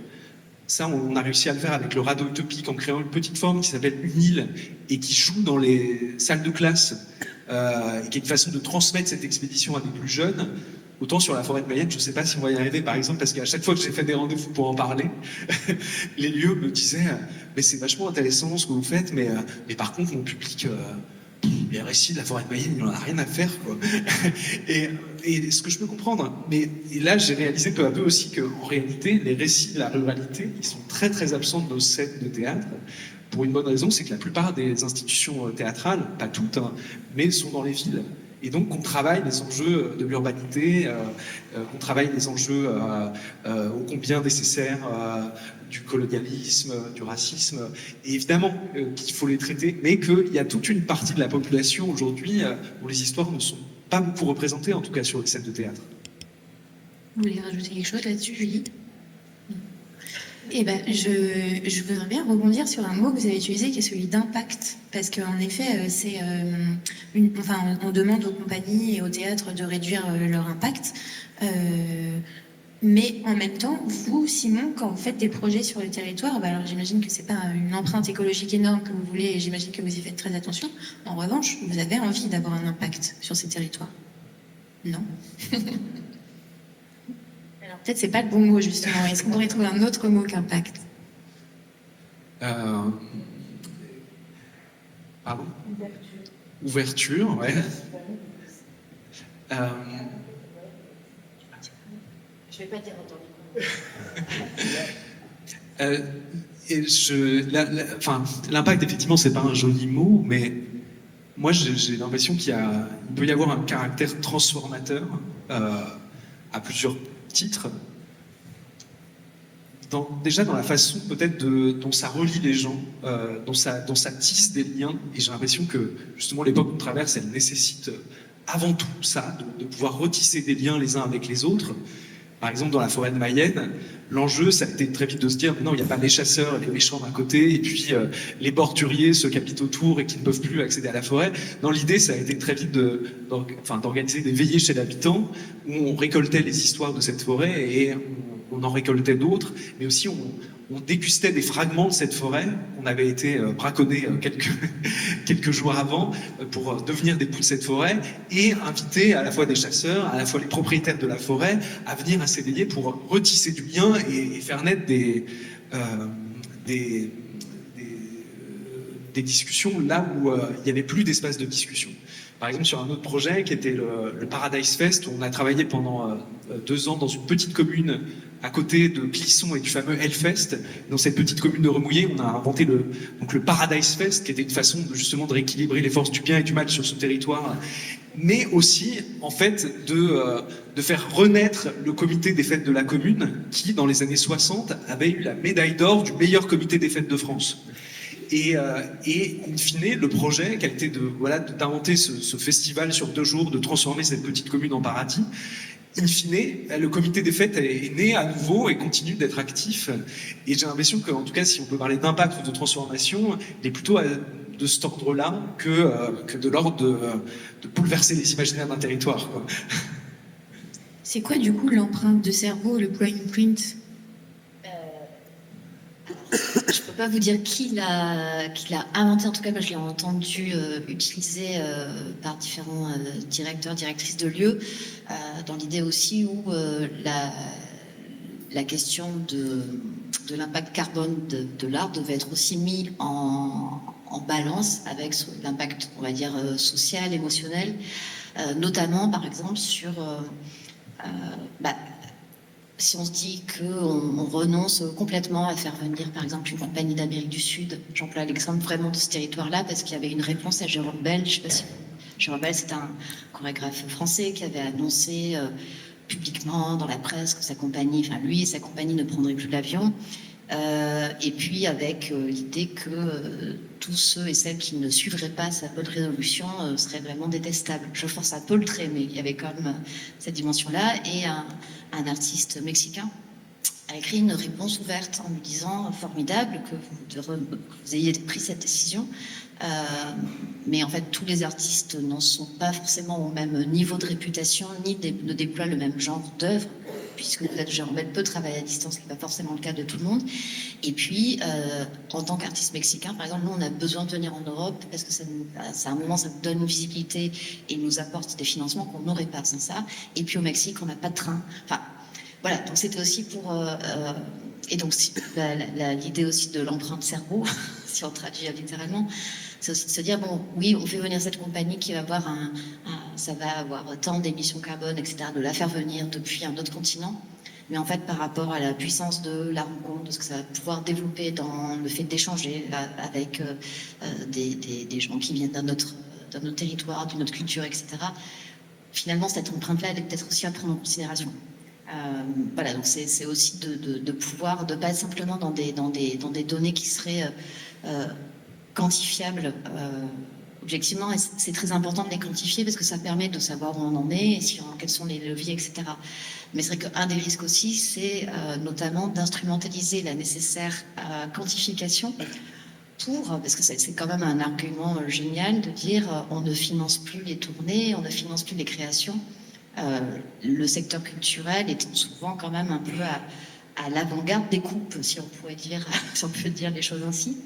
Ça, on a réussi à le faire avec le radeau utopique en créant une petite forme qui s'appelle une île et qui joue dans les salles de classe, qui est une façon de transmettre cette expédition à des plus jeunes. Autant sur la forêt de Mayenne, je ne sais pas si on va y arriver, par exemple, parce qu'à chaque fois que j'ai fait des rendez-vous pour en parler, les lieux me disaient mais c'est vachement intéressant ce que vous faites, mais par contre, mon public, les récits de la forêt de Mayenne, il n'en a rien à faire, quoi. et ce que je peux comprendre, mais là, j'ai réalisé peu à peu aussi qu'en réalité, les récits de la ruralité, ils sont très très absents de nos scènes de théâtre, pour une bonne raison, c'est que la plupart des institutions théâtrales, pas toutes, hein, mais sont dans les villes. Et donc, on travaille les enjeux de l'urbanité, on travaille les enjeux ô combien nécessaires du colonialisme, du racisme, et évidemment qu'il faut les traiter, mais qu'il y a toute une partie de la population aujourd'hui où les histoires ne sont pas beaucoup représentées, en tout cas sur les scènes de théâtre. Vous voulez rajouter quelque chose là-dessus, Julie? Eh ben, je voudrais bien rebondir sur un mot que vous avez utilisé qui est celui d'impact, parce qu'en effet, on demande aux compagnies et aux théâtres de réduire leur impact, mais en même temps, vous, Simon, quand vous faites des projets sur le territoire, alors j'imagine que c'est pas une empreinte écologique énorme que vous voulez, et j'imagine que vous y faites très attention. En revanche, vous avez envie d'avoir un impact sur ces territoires, non? Peut-être c'est pas le bon mot, justement. Est-ce qu'on pourrait trouver un autre mot qu'impact? Pardon? Ouverture, ouais. Je vais pas dire autant. L'impact, effectivement, c'est pas un joli mot, mais moi, j'ai l'impression qu'il peut y avoir un caractère transformateur à plusieurs titres. Déjà dans la façon peut-être dont ça relie les gens, dont ça tisse des liens. Et j'ai l'impression que justement l'époque qu'on traverse, elle nécessite avant tout ça, de pouvoir retisser des liens les uns avec les autres. Par exemple, dans la forêt de Mayenne, l'enjeu, ça a été très vite de se dire, non, il n'y a pas les chasseurs et les méchants d'un côté, et puis les borduriers, ceux qui habitent autour et qui ne peuvent plus accéder à la forêt. Dans l'idée, ça a été très vite d'organiser des veillées chez l'habitant, où on récoltait les histoires de cette forêt et on en récoltait d'autres, mais aussi on dégustait des fragments de cette forêt. On avait été braconné quelques jours avant pour devenir des bouts de cette forêt et inviter à la fois des chasseurs, à la fois les propriétaires de la forêt à venir à ces veillées pour retisser du lien et faire naître des discussions là où il n'y avait plus d'espace de discussion. Par exemple, sur un autre projet qui était le Paradise Fest, où on a travaillé pendant 2 ans dans une petite commune à côté de Clisson et du fameux Hellfest. Dans cette petite commune de Remouillé, on a inventé le Paradise Fest, qui était une façon justement de rééquilibrer les forces du bien et du mal sur ce territoire, mais aussi, en fait, de faire renaître le comité des fêtes de la commune, qui, dans les années 60, avait eu la médaille d'or du meilleur comité des fêtes de France. Et in fine, le projet qui a été d'inventer ce festival sur 2 jours, de transformer cette petite commune en paradis, in fine, le comité des fêtes est né à nouveau et continue d'être actif. Et j'ai l'impression qu'en tout cas, si on peut parler d'impact ou de transformation, il est plutôt de cet ordre-là que de l'ordre de bouleverser les imaginaires d'un territoire, quoi. C'est quoi du coup l'empreinte de cerveau, le brain print? Je peux pas vous dire qui l'a inventé. En tout cas, moi, je l'ai entendu utilisé par différents directeurs, directrices de lieux, dans l'idée aussi où la question de l'impact carbone de l'art devait être aussi mis en en balance avec l'impact, on va dire, social, émotionnel, notamment par exemple sur si on se dit qu'on renonce complètement à faire venir, par exemple, une compagnie d'Amérique du Sud, j'emploie l'exemple vraiment de ce territoire-là, parce qu'il y avait une réponse à Jérôme Bel. Je sais pas si Jérôme Bel, c'est un chorégraphe français qui avait annoncé publiquement dans la presse que sa compagnie, enfin lui et sa compagnie ne prendraient plus l'avion. Et puis avec l'idée que tous ceux et celles qui ne suivraient pas sa bonne résolution seraient vraiment détestables. Je force un peu le trait, mais il y avait quand même cette dimension-là. Et un artiste mexicain a écrit une réponse ouverte en lui disant « Formidable que vous ayez pris cette décision, mais en fait tous les artistes n'en sont pas forcément au même niveau de réputation, ni ne déploient le même genre d'œuvre, puisque peut-être Jérôme Bel peut travailler à distance, ce qui n'est pas forcément le cas de tout le monde. Et puis, en tant qu'artiste mexicain, par exemple, nous, on a besoin de venir en Europe parce que à un moment, ça nous donne une visibilité et nous apporte des financements qu'on n'aurait pas sans ça. Et puis au Mexique, on n'a pas de train. Enfin, voilà, donc c'était aussi pour... et donc, l'idée aussi de l'empreinte cerveau, si on traduit littéralement, c'est aussi de se dire, bon, oui, on fait venir cette compagnie qui va avoir ça va avoir tant d'émissions carbone, etc., de la faire venir depuis un autre continent. Mais en fait, par rapport à la puissance de la rencontre, de ce que ça va pouvoir développer dans le fait d'échanger avec des gens qui viennent d'un autre territoire, d'une autre culture, etc., finalement, cette empreinte-là, elle est peut-être aussi à prendre en considération. Voilà, donc c'est aussi de pouvoir, de pas être simplement dans des données qui seraient quantifiables objectivement, et c'est très important de les quantifier parce que ça permet de savoir où on en est et quels sont les leviers, etc. Mais c'est vrai qu'un des risques aussi, c'est notamment d'instrumentaliser la nécessaire quantification parce que c'est quand même un argument génial de dire on ne finance plus les tournées, on ne finance plus les créations. Le secteur culturel est souvent quand même un peu à l'avant-garde des coupes, si on peut dire les choses ainsi.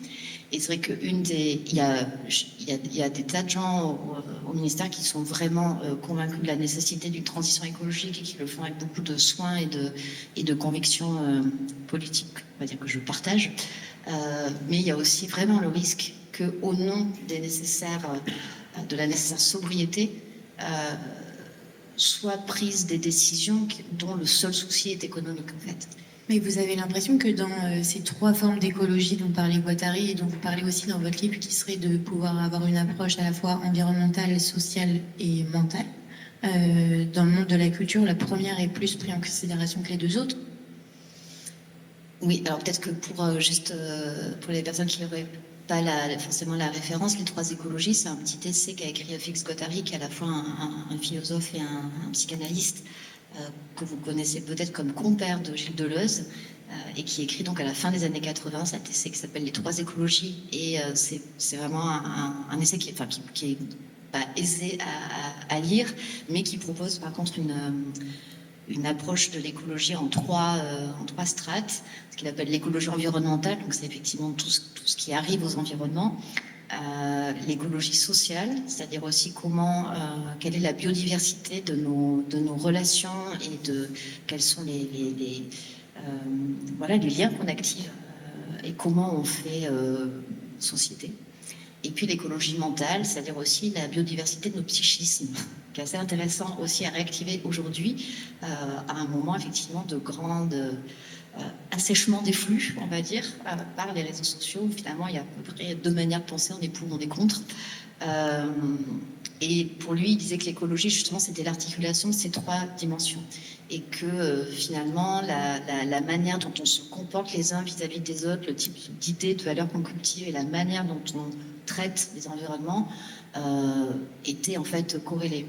Et c'est vrai il y a des tas de gens au ministère qui sont vraiment convaincus de la nécessité d'une transition écologique et qui le font avec beaucoup de soin et de conviction politique, on va dire que je partage. Mais il y a aussi vraiment le risque qu'au nom de la nécessaire sobriété, soient prises des décisions dont le seul souci est économique, en fait. Mais vous avez l'impression que dans ces trois formes d'écologie dont parlait Guattari et dont vous parlez aussi dans votre livre, qui serait de pouvoir avoir une approche à la fois environnementale, sociale et mentale, dans le monde de la culture, la première est plus prise en considération que les deux autres? Oui, alors peut-être que pour les personnes qui n'auraient pas forcément la référence, les trois écologies, c'est un petit essai qu'a écrit Félix Guattari, qui est à la fois un philosophe et un psychanalyste, que vous connaissez peut-être comme compère de Gilles Deleuze, et qui écrit donc à la fin des années 80 cet essai qui s'appelle Les trois écologies. Et c'est vraiment un essai qui est pas aisé à lire, mais qui propose par contre une approche de l'écologie en trois strates, ce qu'il appelle l'écologie environnementale, donc c'est effectivement tout ce qui arrive aux environnements. L'écologie sociale, c'est-à-dire aussi quelle est la biodiversité de nos relations et quels sont les liens qu'on active et comment on fait société. Et puis l'écologie mentale, c'est-à-dire aussi la biodiversité de nos psychismes, qui est assez intéressant aussi à réactiver aujourd'hui, à un moment effectivement de grande assèchement des flux, on va dire, par les réseaux sociaux, où finalement il y a à peu près deux manières de penser, on est pour, on est contre. Et pour lui, il disait que l'écologie, justement, c'était l'articulation de ces trois dimensions. Et que finalement, la manière dont on se comporte les uns vis-à-vis des autres, le type d'idées, de valeurs qu'on cultive et la manière dont on traite les environnements étaient en fait corrélés.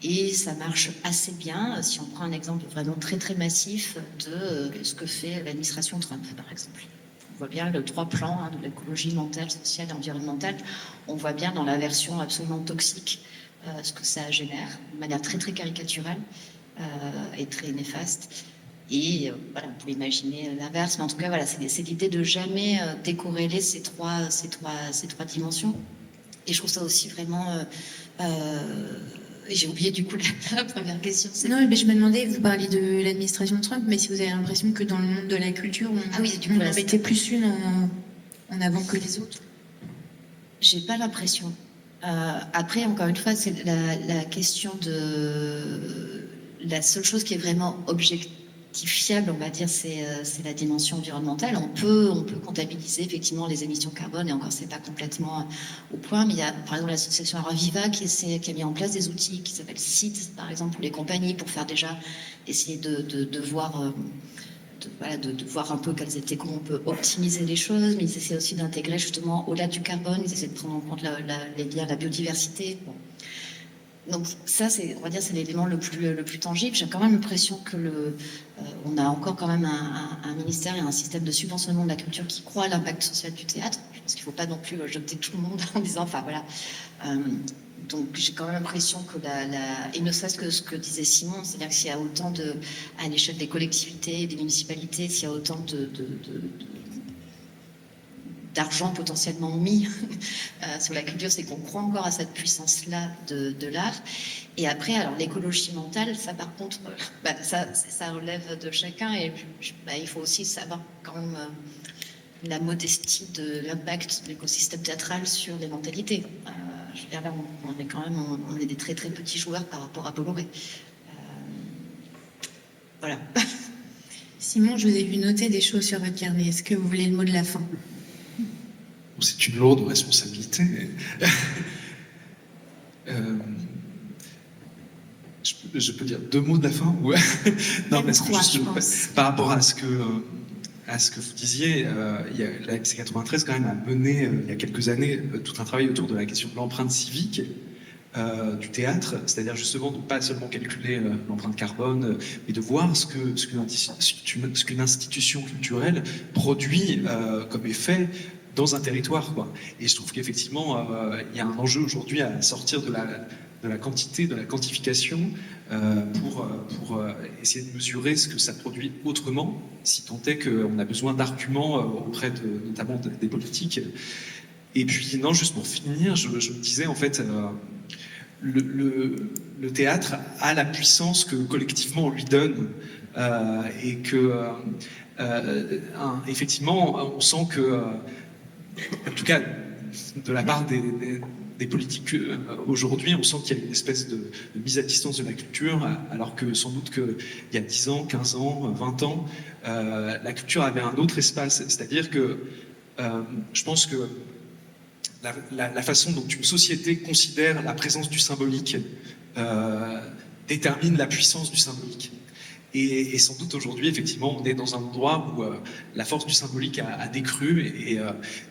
Et ça marche assez bien si on prend un exemple vraiment très très massif de ce que fait l'administration Trump, par exemple. On voit bien le trois plans de l'écologie mentale, sociale et environnementale. On voit bien dans la version absolument toxique ce que ça génère, de manière très très caricaturale et très néfaste. Et voilà, on peut imaginer l'inverse, mais en tout cas, voilà, c'est l'idée de jamais décorréler ces trois dimensions. Et je trouve ça aussi vraiment... j'ai oublié du coup la première question. Non, mais je me demandais, vous parliez de l'administration Trump, mais si vous avez l'impression que dans le monde de la culture, on en mettait plus une en avant que les autres. J'ai pas l'impression. Après, encore une fois, c'est la question de... La seule chose qui est vraiment objectifiable, on va dire, c'est la dimension environnementale. On peut comptabiliser effectivement les émissions carbone, et encore, c'est pas complètement au point, mais il y a, par exemple, l'association Araviva qui a mis en place des outils qui s'appellent SIT, par exemple, pour les compagnies, pour faire déjà, essayer de voir... de voir un peu comment on peut optimiser les choses, mais ils essaient aussi d'intégrer justement au-delà du carbone, ils essaient de prendre en compte les liens à la biodiversité. Bon. Donc ça, on va dire, c'est l'élément le plus tangible. J'ai quand même l'impression que on a encore quand même un ministère et un système de subventionnement de la culture qui croit à l'impact social du théâtre. Je pense qu'il ne faut pas non plus jeter tout le monde en disant, enfin voilà. Donc j'ai quand même l'impression que et ne serait-ce que ce que disait Simon, c'est-à-dire que s'il y a autant à l'échelle des collectivités, des municipalités, s'il y a autant d'argent potentiellement mis sur la culture, c'est qu'on croit encore à cette puissance-là de l'art. Et après, alors l'écologie mentale, ça par contre, ça relève de chacun, et il faut aussi savoir quand même la modestie de l'impact de l'écosystème théâtral sur les mentalités. Je veux dire, là, on est quand même, on est des très très petits joueurs par rapport à Bolloré. Voilà. Simon, je vous ai vu noter des choses sur votre carnet. Est-ce que vous voulez le mot de la fin? C'est une lourde responsabilité. Je peux dire 2 mots de la fin ou... Non, mais par rapport à ce que vous disiez, la MC 93 quand même a mené il y a quelques années tout un travail autour de la question de l'empreinte civique du théâtre, c'est-à-dire justement de ne pas seulement calculer l'empreinte carbone, mais de voir ce qu'une institution culturelle produit comme effet dans un territoire, quoi. Et je trouve qu'effectivement, il y a un enjeu aujourd'hui à sortir de la quantité, de la quantification, pour essayer de mesurer ce que ça produit autrement, si tant est qu'on a besoin d'arguments auprès notamment des politiques. Et puis, non, juste pour finir, je me disais, en fait, le théâtre a la puissance que collectivement on lui donne, et que, effectivement, on sent que, en tout cas, de la part des politiques aujourd'hui, on sent qu'il y a une espèce de mise à distance de la culture, alors que sans doute qu'il y a 10 ans, 15 ans, 20 ans, la culture avait un autre espace. C'est-à-dire que je pense que la façon dont une société considère la présence du symbolique détermine la puissance du symbolique. Et sans doute aujourd'hui, effectivement, on est dans un endroit où la force du symbolique a décru,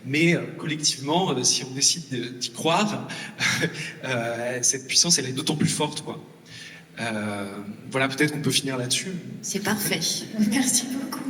mais collectivement, si on décide d'y croire, cette puissance, elle est d'autant plus forte, quoi. Voilà, peut-être qu'on peut finir là-dessus. C'est parfait. Merci beaucoup.